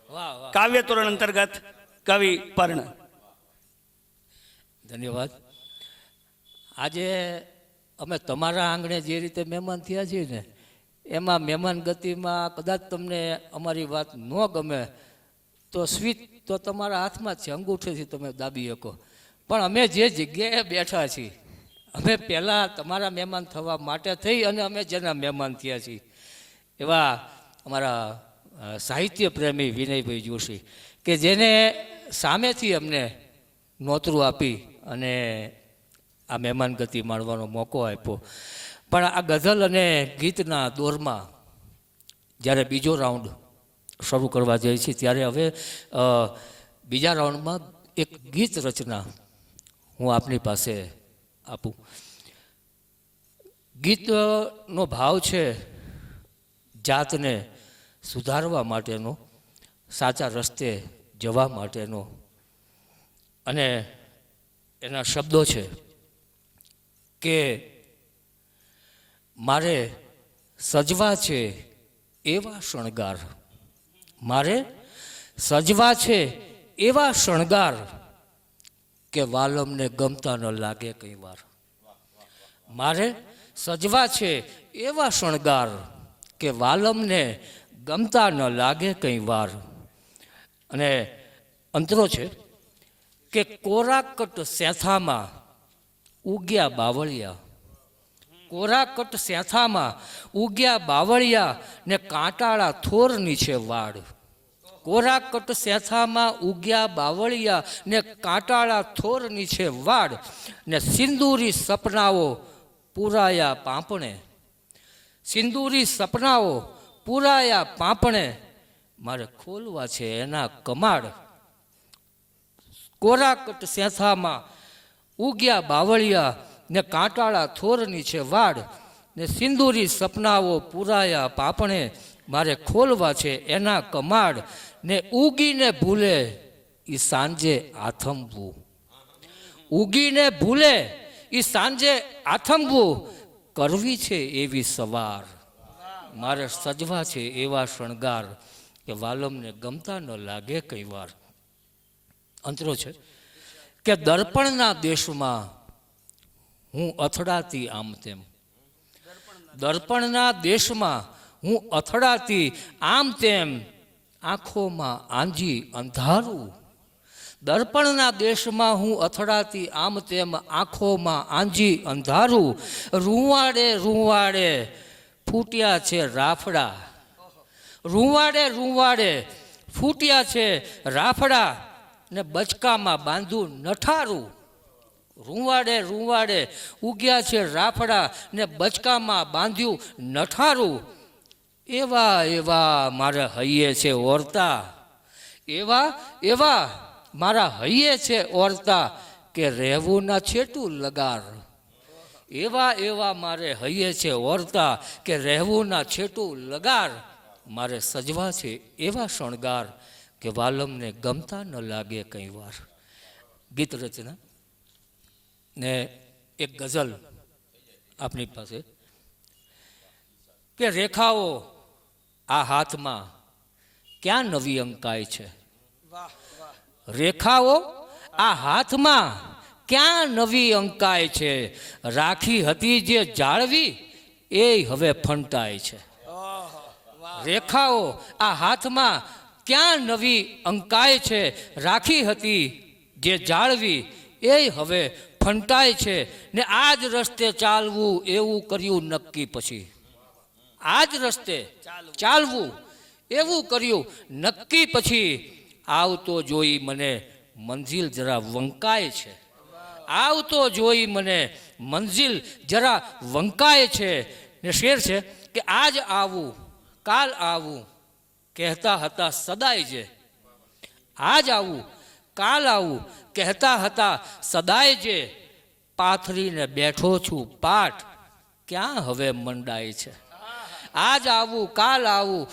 વાહ વાહ. કાવ્ય તોરણ અંતર્ગત કવિ પર્ણ. ધન્યવાદ. આજે અમે તમારા આંગણે જે રીતે મહેમાન થયા છીએ ને, એમાં મહેમાન ગતિમાં કદાચ તમને અમારી વાત ન ગમે તો સ્વીચ તો તમારા હાથમાં જ છે, અંગૂઠેથી તમે દાબી શકો. પણ અમે જે જગ્યાએ બેઠા છીએ, અમે પહેલાં તમારા મહેમાન થવા માટે થઈ અને અમે જેના મહેમાન થયા છીએ એવા અમારા સાહિત્ય પ્રેમી વિનયભાઈ જોશી કે જેને સામેથી અમને નોતરું આપી અને આ મહેમાન ગતિ માણવાનો મોકો આપ્યો. પણ આ ગઝલ અને ગીતના દોરમાં જ્યારે બીજો રાઉન્ડ શરૂ કરવા જાય છે ત્યારે હવે બીજા રાઉન્ડમાં એક ગીત રચના હું આપની પાસે આપું. ગીતનો ભાવ છે જાતને સુધારવા માટેનો, સાચા રસ્તે જવા માટેનો, અને એના શબ્દો છે કે મારે સજવા છે એવા શણગાર, મારે સજવા છે એવા શણગાર કે વાલમને ગમતા ન લાગે કંઈ વાર, મારે સજવા છે એવા શણગાર કે વાલમને ગમતા ન લાગે કંઈ વાર. અને અંતરો છે કે કોરાકટ સેથામાં ઉગ્યા બાવળિયા, કોરાકટ સેથામાં ઉગ્યા બાવળિયા ને કાંટાળા થોરની છે વાડ. કોરાકટ સેથામાં ઉગ્યા બાવળિયા ને કાંટાળા થોરની છે વાડ ને સિંદૂરી સપનાઓ પૂરાયા પાંપણે, સિંદૂરી સપનાઓ પૂરાયા પાંપણે મારે ખોલવા છે એના કમાડ. કોરાકટ સેથામાં ઉગ્યા બાવળિયા ને કાંટાળા થોરની છે વાડ ને સિંદૂરી સપનાઓ પૂરાયા પાંપણે મારે ખોલવા છે એના કમાડ ને ઉગીને ભૂલે એ સાંજે આથમવું, ઉગીને ભૂલે એ સાંજે આથમવું કરવી છે એવી સવાર. મારે સજવા છે એવા શણગાર કે વાલમને ગમતા ન લાગે કઈ વાર. અંતરો છે કે દર્પણના દેશમાં હું અથડાતી આમ તેમ, દર્પણના દેશમાં હું અથડાતી આમ તેમ આંખોમાં આંજી અંધારું. દર્પણના દેશમાં હું અથડાતી આમ તેમ આંખોમાં આંજી અંધારું. રૂવાડે રૂવાડે ફૂટ્યા છે રાફડા, રૂવાડે રૂવાડે ફૂટ્યા છે રાફડા ને બચકામાં બાંધું નઠારું. રૂવાડે રૂવાડે ઉગ્યા છે રાફડા ને બચકામાં બાંધ્યું નઠારું. એવા એવા મારા હૈયે છે ઓરતા, એવા એવા મારા હૈયે છે ઓરતા કે રહેવું ના છેટું લગાર. એવા એવા મારે હૈયે છે ઓરતા કે રહેવું ના છેટું લગાર. મારે સજવા છે એવા શણગાર કે વાલમને ગમતા ન લાગે કંઈ વાર. ગીત રચના ને એક ગઝલ આપણી પાસે કે રેખાઓ આ હાથમાં ક્યાં નવી અંકાય છે, રેખાઓ આ હાથમાં ક્યાં નવી અંકાય છે. રાખી હતી જે જાળવી એ હવે ફંટાય છે. રેખાઓ આ હાથમાં ક્યાં નવી અંકાય છે. રાખી હતી જે જાળવી એ હવે ફંટાય છે ને આ જ રસ્તે ચાલવું એવું કર્યું નક્કી. પછી આ જ રસ્તે ચાલવું એવું કર્યું નક્કી. પછી આવતો જોઈ મને મંજિલ જરા વંકાય છે, આવતો જોઈ મને મંજિલ જરા વંકાય છે. ને શેર છે કે આજ આવું કાલ આવું કહેતા હતા સદાય જે, આજ આવું કાલ આવું કહેતા હતા સદાય જે. પાથરીને બેઠો છું પાઠ ક્યાં હવે મંડાય છે. આજ આવું કાલ આવું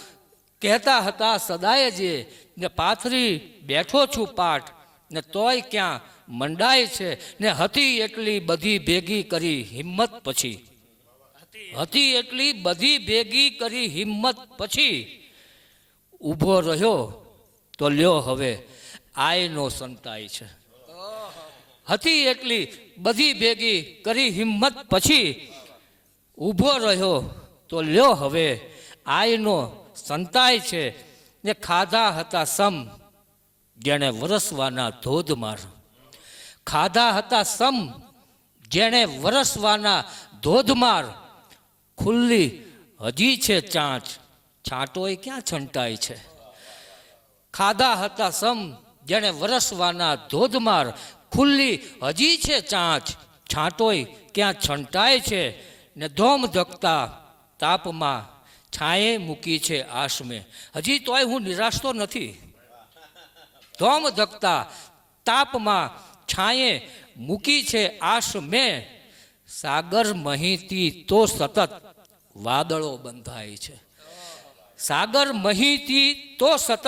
કહેતા હતા સદાય જે ને પાથરી બેઠો છું પાઠ ને તોય ક્યાં મંડાય છે. ને હતી એટલી બધી ભેગી કરી હિંમત પછી, હતી એટલી બધી ભેગી કરી હિંમત પછી ઊભો રહ્યો તો લ્યો હવે આયનો સંતાય છે. હતી એટલી બધી ભેગી કરી હિંમત પછી ઊભો રહ્યો તો લ્યો હવે આયનો સંતાય છે. ને ખાધા હતા સમ જેણે વરસવાના ધોધમાર, ખાધા હતા સમ જેણે વરસવાના ધોધમાર. ખુલ્લી હજી છે ચાંચ છાંટોય ક્યાં છંટાય છે. ખાધા હતા સમ જેણે વરસવાના ધોધમાર. ખુલ્લી હજી છે ચાંચ છાંટોય ક્યાં છંટાય છે. ને ધોમ ધકતા તાપમાં છાંયે મૂકી છે આશ મેં. હજી તોય હું નિરાશ તો નથી. ધોમ ધકતા તાપમાં છાંયે મૂકી છે આશ મેં. સાગર મહીથી તો સતત વાદળો બંધાય છે. સાગર મહીથી તો સતત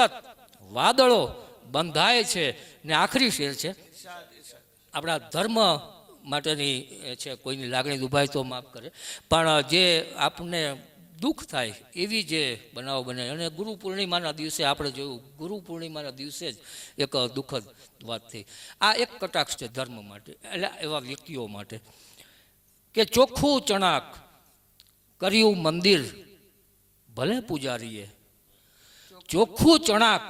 વાદળો બંધાય છે. ને આખરી શેર છે આપણા ધર્મ માટેની છે, કોઈની લાગણી દુભાય તો માફ કરે, પણ જે આપણને દુઃખ થાય એવી જે બનાવ બને. અને ગુરુ પૂર્ણિમાના દિવસે આપણે જોયું, ગુરુ પૂર્ણિમાના દિવસે જ એક દુઃખદ વાત થઈ. આ એક કટાક્ષ છે ધર્મ માટે, એટલે એવા વ્યક્તિઓ માટે કે ચોખ્ખું ચણાક કર્યું મંદિર ભલે પૂજારીએ, ચોખ્ખું ચણાક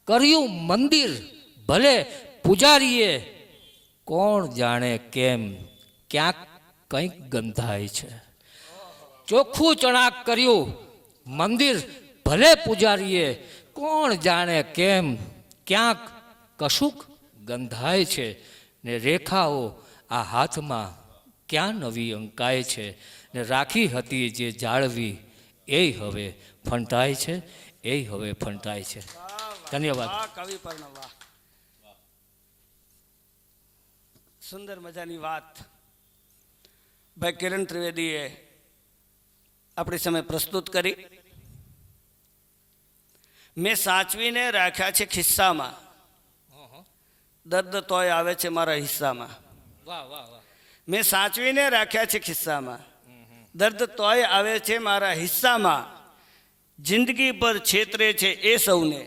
કર્યું મંદિર ભલે પૂજારીએ, કોણ જાણે કેમ ક્યાંક કંઈક ગંધાય છે. ચોખ્ખું ચણાક કર્યું મંદિર ભલે પૂજારીએ, કોણ જાણે કેમ ક્યાંક કશુંક ગંધાય છે. ને રેખાઓ આ હાથમાં ક્યાં નવી અંકાય છે. ને રાખી હતી જે જાળવી એ હવે ફંટાય છે, એ હવે ફંટાય છે. ધન્યવાદ. વાહ કવિ પર્ણ, વાહ, સુંદર મજાની વાત ભાઈ કિરણ ત્રિવેદીએ આપણી સામે પ્રસ્તુત કરી. મેં સાચવીને રાખ્યા છે ખિસ્સામાં, દર્દ તોય આવે છે મારા હિસ્સામાં. વાહ વાહ વાહ. મેં સાચવીને રાખ્યા છે ખિસ્સામાં, દર્દ તોય આવે છે મારા હિસ્સામાં. જિંદગી પર છેતરે છે એ સૌને,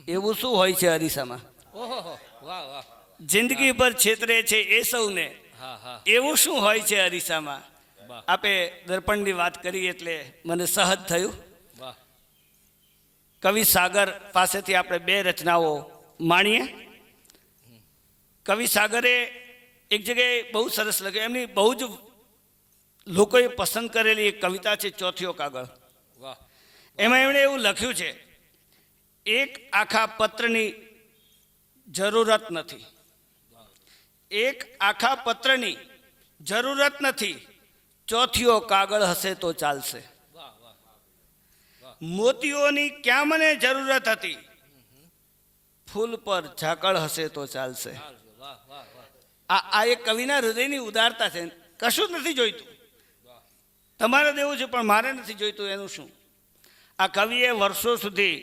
એવું શું હોય છે અરીસામાં? ઓહો, વાહ વાહ. જિંદગી પર છેતરે છે એ સૌને, હા હા. એવું શું હોય છે અરીસામાં? વાહ. આપે દર્પણની વાત કરી એટલે મને સહજ થયું. વાહ. કવિ સાગર પાસેથી આપણે બે રચનાઓ માણીએ. કવિ સાગરે એક જગ્યાએ બહુ સરસ લખ્યું, એમની બહુ જ લોકોએ પસંદ કરેલી એક કવિતા છે ચોથિયો કાગળ. વાહ. એમાં એમણે એવું લખ્યું છે, એક આખા પત્રની જરૂરત નથી, એક આખા પત્રની જરૂરત નથી, ચોથિયો કાગળ હશે તો ચાલશે. મોતીઓની ક્યાં મને જરૂરત હતી, ફૂલ પર ઝાકળ હશે તો ચાલશે. આ એક કવિના હૃદયની ઉદારતા છે. કશું જ નથી જોઈતું, તમારે દેવું છે પણ મારે નથી જોઈતું, એનું શું? આ કવિએ વર્ષો સુધી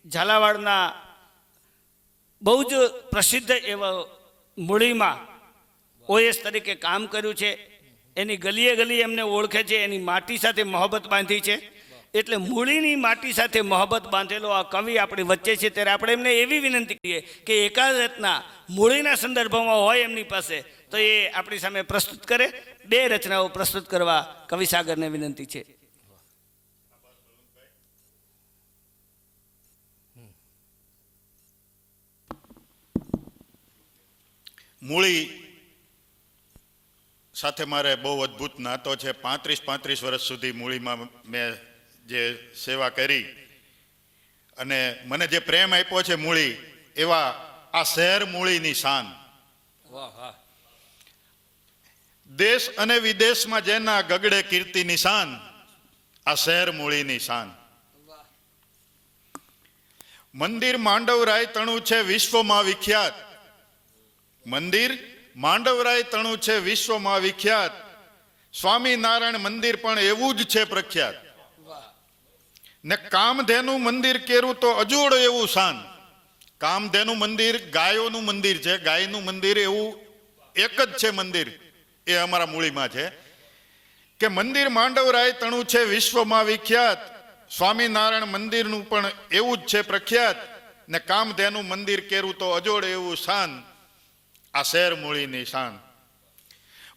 ઝાલાવાડના બહુ જ પ્રસિદ્ધ એવા મૂળીમાં ઓએસ તરીકે કામ કર્યું છે. એની ગલીએ ગલી એમને ઓળખે છે, એની માટી સાથે મોહબ્બત બાંધી છે. એટલે મૂળીની માટી સાથે મોહબ્બત બાંધેલો આ કવિ આપણી વચ્ચે છે. ત્યારે આપણે એમને એવી વિનંતી કરીએ કે એકાદ રચના મૂળીના સંદર્ભમાં હોય એમની પાસે તો એ આપણી સામે પ્રસ્તુત કરે. બે રચનાઓ પ્રસ્તુત કરવા કવિ સાગરને વિનંતી છે. મૂળી સાથે મારે બહુ અદ્ભુત નાતો છે. 35 વર્ષ સુધી મૂળીમાં મેં જે સેવા કરી અને મને જે પ્રેમ આપ્યો છે મૂળી, એવા આ શહેર મૂળીની શાન. વાહ વાહ. દેશ અને વિદેશમાં જેના ગગડે કીર્તિ નિશાન, આ શહેર મૂળીની શાન. મંદિર માંડવરાય તણું છે વિશ્વમાં વિખ્યાત, મંદિર માંડવરાય તણું છે વિશ્વમાં વિખ્યાત. સ્વામિનારાયણ મંદિર પણ એવું જ છે પ્રખ્યાત. ને કામધેનુ મંદિર કેરું તો અજોડ એવું શાન. કામધેનુ મંદિર ગાયોનું મંદિર છે, ગાયનું મંદિર એવું એક જ છે મંદિર, એ અમારા મૂળીમાં છે. કે મંદિર માંડવરાય તણું છે વિશ્વમાં વિખ્યાત. સ્વામિનારાયણ મંદિરનું પણ એવું જ છે પ્રખ્યાત. ને કામધેનુ મંદિર કેરું તો અજોડ એવું શાન, આ શહેર મૂળીની શાન.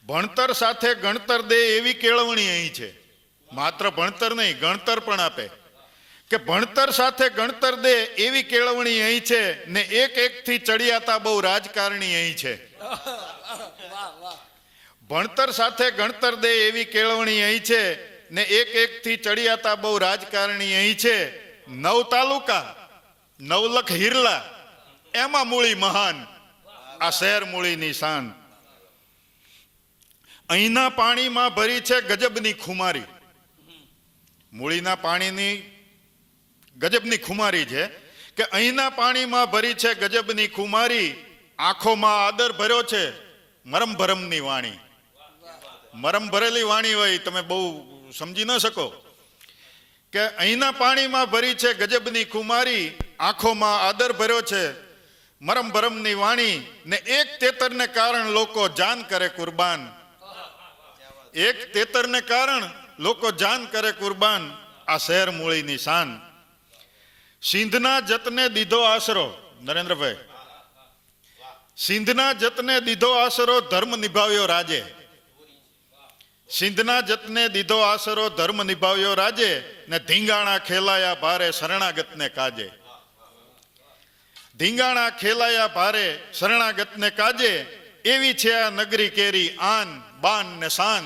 ભણતર સાથે ગણતર દે એવી કેળવણી અહીં છે. માત્ર ભણતર નહીં, ગણતર પણ આપે. કે ભણતર સાથે ગણતર દે એવી કેળવણી અહીં છે. ને એક એકથી ચડિયાતા બહુ રાજકારણી અહીં છે. ભણતર સાથે ગણતર દે એવી કેળવણી અહીં છે. ને એક એકથી ચડિયાતા બહુ રાજકારણી અહીં છે. 9 તાલુકા 9 લખ હિરલા, એમાં મૂળી મહાન, આ શહેર મૂળીની શાન. અહીંના પાણીમાં ભરી છે ગજબની ખુમારી. મૂળીના પાણીની ગજબની ખુમારી છે. કે અહીંના પાણીમાં ભરી છે ગજબની ખુમારી. આંખોમાં આદર ભર્યો છે મરમ ભરમની વાણી. મરમ ભરેલી વાણી હોય તમે બહુ સમજી ન શકો. કે અહીંના પાણીમાં ભરી છે ગજબની ખુમારી. આંખોમાં આદર ભર્યો છે મરમ ભરમની વાણી. ને એક તેતરને કારણ લોકો જાન કરે કુરબાન. એક તેતરને કારણ લોકો જાન કરે કુરબાન, આ શહેર મૂળીની શાન. સિંધના જતને દીધો આશરો, નરેન્દ્રભાઈ, સિંધના જતને દીધો આશરો ધર્મ નિભાવ્યો રાજે. સિંધના જતને દીધો આસરો ધર્મ નિભાવ્યો રાજે ને ધીંગાણા ખેલાયા ભારે શરણાગતને કાજે. ધીંગાણા ખેલાયા ભારે શરણાગતને કાજે, એવી છે આ નગરી કેરી આન બાન ને શાન,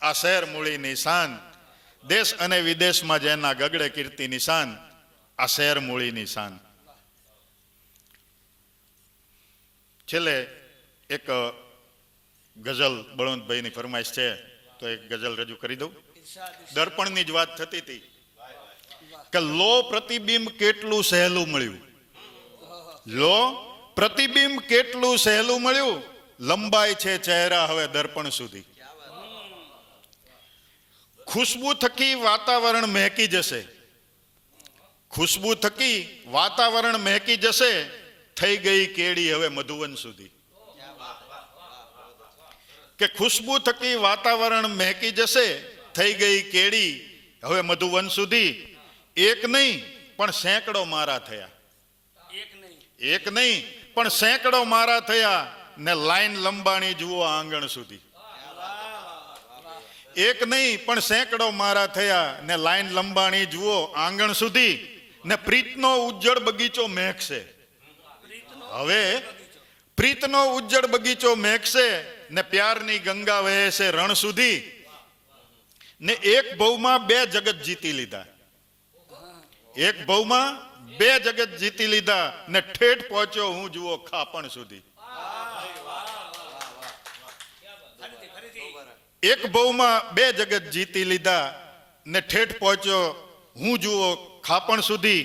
આ શહેર મૂળીની શાન. દેશ અને વિદેશમાં જેના ગગડે કીર્તિ નિશાન, આ શહેર મૂળીની શાન. છેલ્લે એક ગઝલ બળવંતભાઈની ફરમાઈશ છે, તો એક ગઝલ રજૂ કરી દઉં. દર્પણની જ વાત થતી હતી કે લો પ્રતિબિંબ કેટલું સહેલું મળ્યું, લો પ્રતિબિંબ કેટલું સહેલું મળ્યું, લંબાઈ છે ચહેરા હવે દર્પણ સુધી. ખુશ્બુ થકી વાતાવરણ મહેકી જશે, ખુશ્બુ થકી વાતાવરણ મહેકી જશે, થઈ ગઈ કેડી હવે મધુવન સુધી. કે ખુશ્બુ થકી વાતાવરણ મહેકી જશે, થઈ ગઈ કેડી હવે મધુવન સુધી. એક નહીં પણ સેંકડો મારા થયા, એક નહીં પણ સેંકડો મારા થયા, ને લાઈન લંબાણી જુઓ આંગણ સુધી. એક નહીં પણ સેંકડો મારા થયા, ને લાઈન લંબાણી જુઓ આંગણ સુધી. ને પ્રીતનો ઉજ્જળ બગીચો મહેકશે, હવે પ્રીતનો ઉજ્જળ બગીચો મહેકશે, ને પ્યારની ગંગા વહે છે રણ સુધી. ને એક ભવમાં બે જગત જીતી લીધા, એક ભવમાં બે જગત જીતી લીધા, ને ઠેઠ પહોંચ્યો હું જુઓ ખાપણ સુધી. એક ભવમાં બે જગત જીતી લીધા, ને ઠેઠ પહોંચ્યો હું જુઓ ખાપણ સુધી.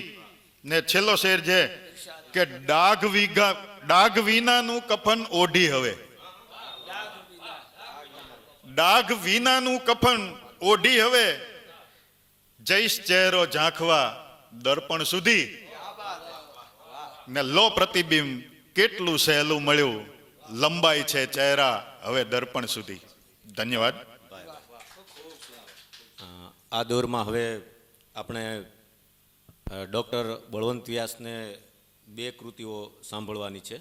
ને છેલ્લો શેર છે કે ડાઘ વિનાનું કફન ઓઢી હવે, ડાઘ વિનાનું કફન ઓઢી હવે, જઈશ ચહેરો ઝાંખવા દર્પણ સુધી. ને લો પ્રતિબિંબ કેટલું સહેલું મળ્યું, લંબાઈ છે ચહેરા હવે દર્પણ સુધી. ધન્યવાદ. આ દોરમાં હવે આપણે ડૉક્ટર બળવંત વ્યાસને બે કૃતિઓ સાંભળવાની છે,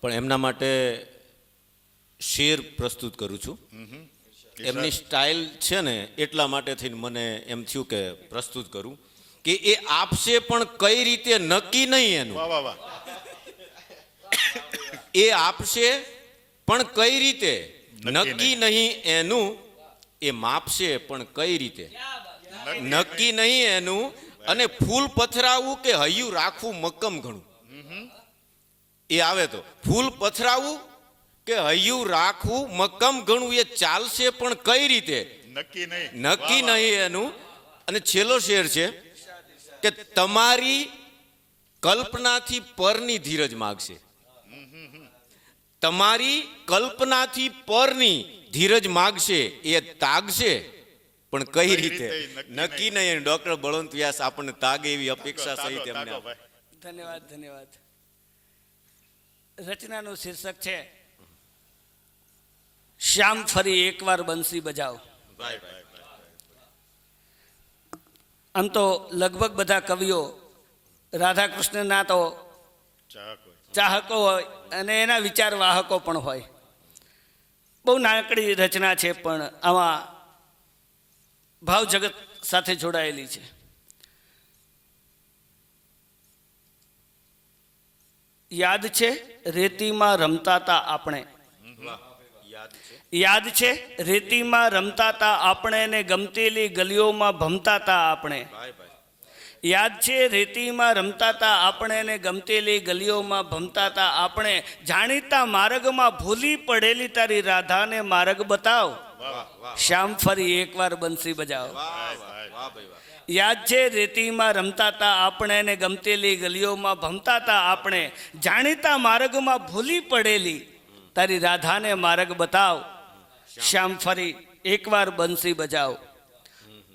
પણ એમના માટે શેર પ્રસ્તુત કરું છું. એમની સ્ટાઇલ છે ને એટલા માટે થઈને મને એમ થયું કે પ્રસ્તુત કરું, કે એ આપશે પણ કઈ રીતે નક્કી નહીં એનું. વાહ વાહ વાહ. એ આપશે પણ કઈ રીતે નક્કી નહીં એનું, એ માપશે પણ કઈ રીતે નક્કી નહીં એનું. અને ફૂલ પથરાવું કે હૈયું રાખવું મક્કમ ઘણું, એ આવે તો ફૂલ પથરાવું કે હૈયું રાખવું મક્કમ ઘણું, એ ચાલશે પણ કઈ રીતે નક્કી નહીં એનું. અને છેલ્લો શેર છે કે તમારી કલ્પનાથી પરની ધીરજ માગશે, તમારી કલ્પનાથી પરની ધીરજ માગશે, એ તાગશે પણ કઈ રીતે નક્કી નહીં. ડોક્ટર બળવંત વ્યાસ આપણને તાગે એવી અપેક્ષા સહિત એમને. ધન્યવાદ, ધન્યવાદ. રચનાનું શીર્ષક છે શ્યામ ફરી એકવાર બંસી બજાવ. આમ તો લગભગ બધા કવિઓ રાધા કૃષ્ણના તો ચાહકો હોય અને એના વિચાર વાહકો પણ હોય. બહુ નાનકડી રચના છે પણ આમાં ભાવ જગત સાથે જોડાયેલી છે. યાદ છે રેતીમાં રમતા હતા આપણે, યાદ છે રેતીમાં રમતા હતા આપણે, ને ગમતેલી ગલીઓમાં ભમતા હતા આપણે. યાદ છે રેતીમાં રમતા હતા આપણે, ને ગમતેલી ગલીઓમાં ભમતા હતા આપણે. જાણીતા માર્ગમાં ભૂલી પડેલી તારી રાધાને માર્ગ બતાવ, શ્યામ ફરી એકવાર બંસી બજાવ. યાદ છે રેતીમાં રમતા હતા આપણે, ને ગમતેલી ગલીઓમાં ભમતા હતા આપણે. જાણીતા માર્ગમાં ભૂલી પડેલી તારી રાધાને માર્ગ બતાવ, શ્યામ ફરી એકવાર બંસી બજાવ.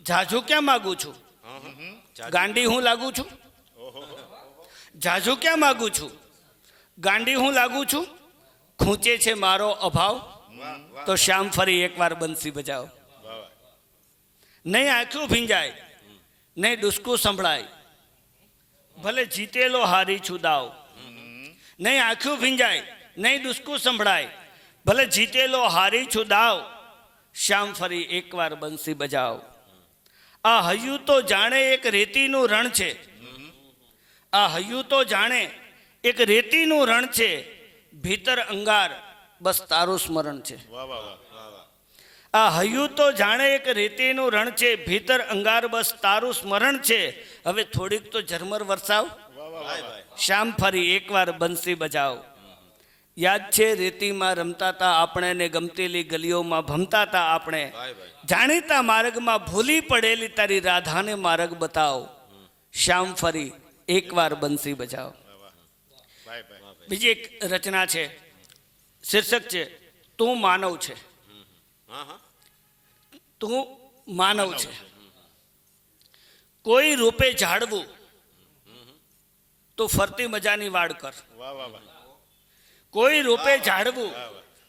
જાજુ ક્યાં માગું છું, ગાંડી હું લાગુ છું. જાજુ ક્યાં માગું છું, ગાંડી હું લાગુ છું. ખૂંચે છે મારો અભાવ, તો શ્યામ ફરી એકવાર બંસી બજાવ. નહીં આંખું ભીંજાય, નહીં ડુસકું સંભળાય, ભલે જીતેલો હારી છું દાવ. નહીં આંખું ભીંજાય, નહીં ડુસકું સંભળાય, ભલે જીતેલો હારી છું દાવ. શ્યામ ફરી એકવાર બંસી બજાવ. આ હૈયું તો જાણે એક રેતીનું રણ છે. આ હૈયું તો જાણે એક રેતીનું રણ છે. ભીતર અંગાર બસ તારું સ્મરણ છે. આ હૈયું તો જાણે એક રેતીનું રણ છે. ભીતર અંગાર બસ તારું સ્મરણ છે. હવે થોડીક તો ઝરમર વરસાવ. શ્યામ ફરી એકવાર બંસી બજાવ. યાદ છે રેતીમાં રમતા હતા આપણે ને ગમતેલી ગલીઓમાં ભમતા હતા આપણે. જાણીતા માર્ગમાં ભૂલી પડેલી તારી રાધાને માર્ગ બતાવ. શ્યામ ફરી એકવાર બંસી બજાવ. બીજી એક રચના છે, શીર્ષક છે તું માનવ છે. તું માનવ છે. કોઈ રૂપે ઝાડવું તો ફરતી મજાની વાડ કર. કોઈ રૂપે ઝાડવું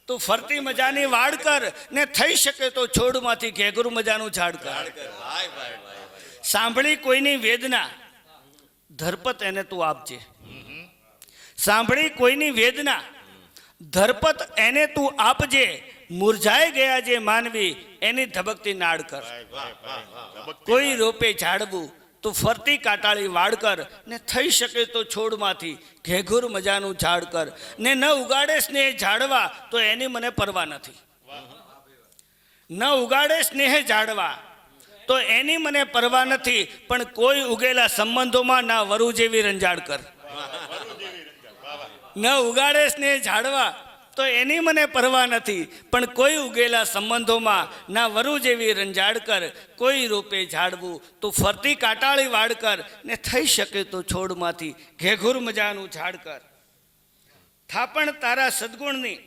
તો ફરતી મજાની વાડ કર ને થઈ શકે તો છોડમાંથી ઘેઘરું મજાનું ઝાડ કર. સાંભળી કોઈની વેદના ધરપત એને તું આપજે. સાંભળી કોઈની વેદના ધરપત એને તું આપજે. મુરઝાઈ ગયા જે માનવી એની ધબકતી નાડ કર. કોઈ રોપે ઝાડવું તો ફરતી કાટાળી વાડ કર ને થઈ શકે તો છોડમાંથી ઘેઘુર મજાનું ઝાડ કર ને ન ઉગાડે સ્નેહ ઝાડવા તો એની મને પરવા નથી. ન ઉગાડે સ્નેહ ઝાડવા તો એની મને પરવા નથી. પણ કોઈ ઉગેલા સંબંધોમાં ના વરુ જેવી રંજાડ કર. ન ઉગાડે સ્નેહ ઝાડવા તો એની મને પરવા નથી. પણ કોઈ ઉગેલા સંબંધોમાં ના વરુ જેવી રંજાડ કર. કોઈ રૂપે ઝાડવું તો ફરતી કાટાળી વાડ કર ને થઈ શકે તો છોડમાંથી ઘેઘુર મજાનું ઝાડ કર. થાપણ તારા સદગુણની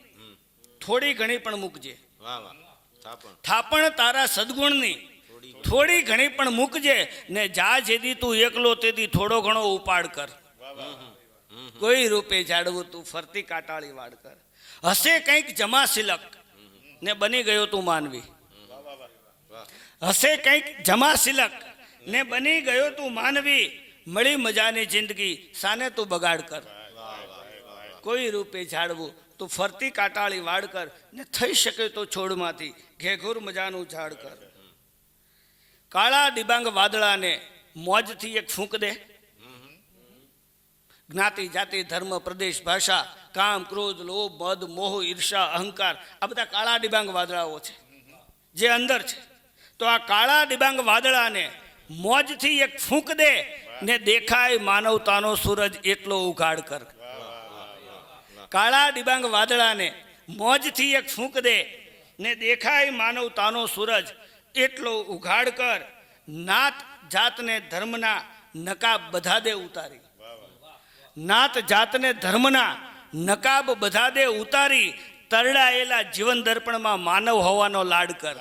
થોડી ઘણી પણ મૂકજે. થાપણ તારા સદગુણની થોડી ઘણી પણ મૂકજે ને જા જેદી તું એકલો તેદી થોડો ઘણો ઉપાડ કર. કોઈ રૂપે ઝાડવું તું ફરતી કાટાળી વાડ કર. હશે કંઈક જમા સિલક ને બની ગયો તું માનવી. હશે કંઈક જમા સિલક ને બની ગયો તું માનવી. મળી મજાની જિંદગી સાને તું બગાડ કર. કોઈ રૂપે ઝાડવું તું ફરતી કાટાળી વાડ કર ને થઈ શકે તો છોડમાંથી ઘેઘુર મજાનું ઝાડ કર. કાળા ડિબાંગ વાદળાને મોજથી એક ફૂંક દે. જ્ઞાતિ જાતિ ધર્મ પ્રદેશ ભાષા કામ ક્રોધ લોભ મદ મોહ ઈર્ષા અહંકાર આ બધા કાળા ડિબાંગ વાદળાઓ છે જે અંદર છે. તો આ કાળા ડિબાંગ વાદળાને મોજથી એક ફૂંક દે ને દેખાય માનવતાનો સૂરજ એટલો ઉઘાડ કર. કાળા ડિબાંગ વાદળાને મોજથી એક ફૂંક દે ને દેખાય માનવતાનો સૂરજ એટલો ઉઘાડ કર. નાત જાતને ધર્મના નકાબ બધા દે ઉતારી. નાત જાતને ધર્મના નકાબ બધા દે ઉતારી. તરડાયેલા જીવન દર્પણમાં માનવ હોવાનો લાડ કર.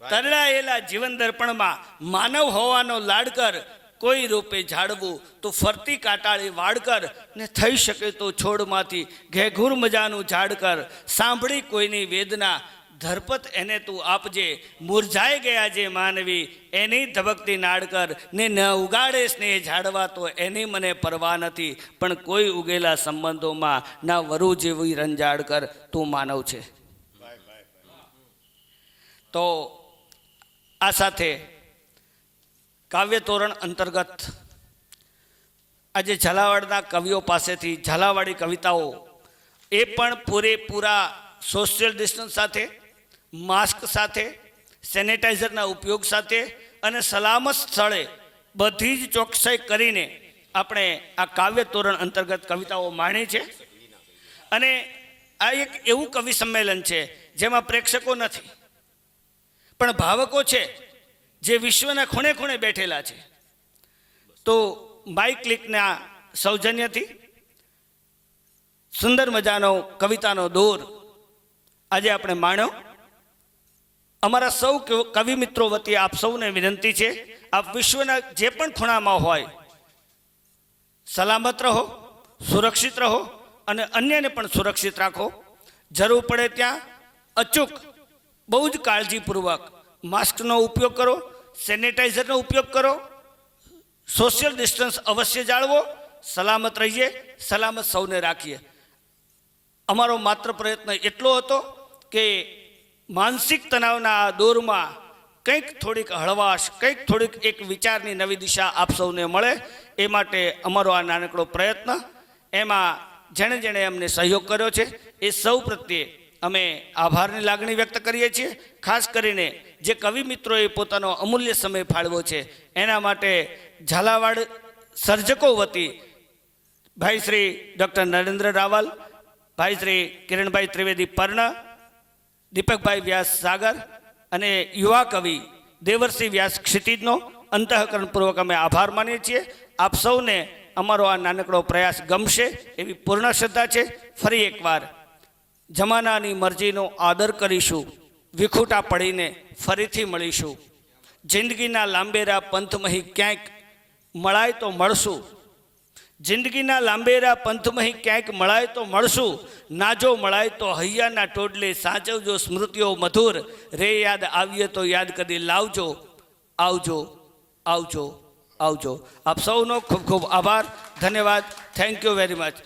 તરડાયેલા જીવન દર્પણમાં માનવ હોવાનો લાડ કર. કોઈ રૂપે ઝાડવું તો ફરતી કાટાળી વાડ કર ને થઈ શકે તો છોડમાંથી ઘેઘુર મજાનું ઝાડ કર. સાંભળી કોઈની વેદના ધરપત એને તું આપજે. મુરઝાઈ ગયા જે માનવી એની ધબકતી નાડ કર ને ન ઉગાડે સ્નેહ ઝાડવા તો એની મને પરવા નથી. પણ કોઈ ઉગેલા સંબંધોમાં ના વરુ જેવી રંજાડ કર. તું માનવ છે. તો આ સાથે કાવ્ય તોરણ અંતર્ગત આજે ઝાલાવાડના કવિઓ પાસેથી ઝાલાવાડી કવિતાઓ એ પણ પૂરેપૂરા સોશિયલ ડિસ્ટન્સ સાથે, માસ્ક સાથે, સેનેટાઈઝરના ઉપયોગ સાથે અને સલામત સ્થળે બધી જ ચોકસાઈ કરીને આપણે આ કાવ્ય તોરણ અંતર્ગત કવિતાઓ માણી છે. અને આ એક એવું કવિ સંમેલન છે જેમાં પ્રેક્ષકો નથી પણ ભાવકો છે જે વિશ્વના ખૂણે ખૂણે બેઠેલા છે. તો બાય ક્લિકના સૌજન્યથી સુંદર મજાનો કવિતાનો દોર આજે આપણે માણ્યો. અમારા સૌ કવિ મિત્રો વતી આપ સૌને વિનંતી છે, આપ વિશ્વના જે પણ ખૂણામાં હોય સલામત રહો, સુરક્ષિત રહો અને અન્યને પણ સુરક્ષિત રાખો. જરૂર પડે ત્યાં અચૂક બહુ જ કાળજીપૂર્વક માસ્કનો ઉપયોગ કરો, સેનેટાઈઝરનો ઉપયોગ કરો, સોશિયલ ડિસ્ટન્સ અવશ્ય જાળવો. સલામત રહીએ, સલામત સૌને રાખીએ. અમારો માત્ર પ્રયત્ન એટલો હતો કે માનસિક તણાવના આ દોરમાં કંઈક થોડીક હળવાશ, કંઈક થોડીક એક વિચારની નવી દિશા આપ સૌને મળે એ માટે અમારો આ નાનકડો પ્રયત્ન. એમાં જેણે જેણે અમને સહયોગ કર્યો છે એ સૌ પ્રત્યે અમે આભારની લાગણી વ્યક્ત કરીએ છીએ. ખાસ કરીને જે કવિ મિત્રોએ પોતાનો અમૂલ્ય સમય ફાળવ્યો છે એના માટે ઝાલાવાડ સર્જકો વતી ભાઈ શ્રી ડૉક્ટર નરેન્દ્ર રાવલ, ભાઈ શ્રી કિરણભાઈ ત્રિવેદી પર્ણ, દીપકભાઈ વ્યાસ સાગર અને યુવા કવિ દેવરસિંહ વ્યાસ ક્ષિતિજનો અંતઃકરણપૂર્વક અમે આભાર માનીએ છીએ. આપ સૌને અમારો આ નાનકડો પ્રયાસ ગમશે એવી પૂર્ણ શ્રદ્ધા છે. ફરી એકવાર જમાનાની મરજીનો આદર કરીશું, વિખૂટા પડીને ફરીથી મળીશું. જિંદગીના લાંબેરા પંથમહી ક્યાંક મળાય તો મળશું. જિંદગીના લાંબેરા પંથમહી ક્યાંક મળાય તો મળશું. નાજો મળાય તો હૈયાના ટોડલે સાચવજો સ્મૃતિઓ મધુર. રે યાદ આવીએ તો યાદ કરી લાવજો. આવજો, આવજો, આવજો. આપ સૌનો ખૂબ ખૂબ આભાર, ધન્યવાદ. Thank you very much.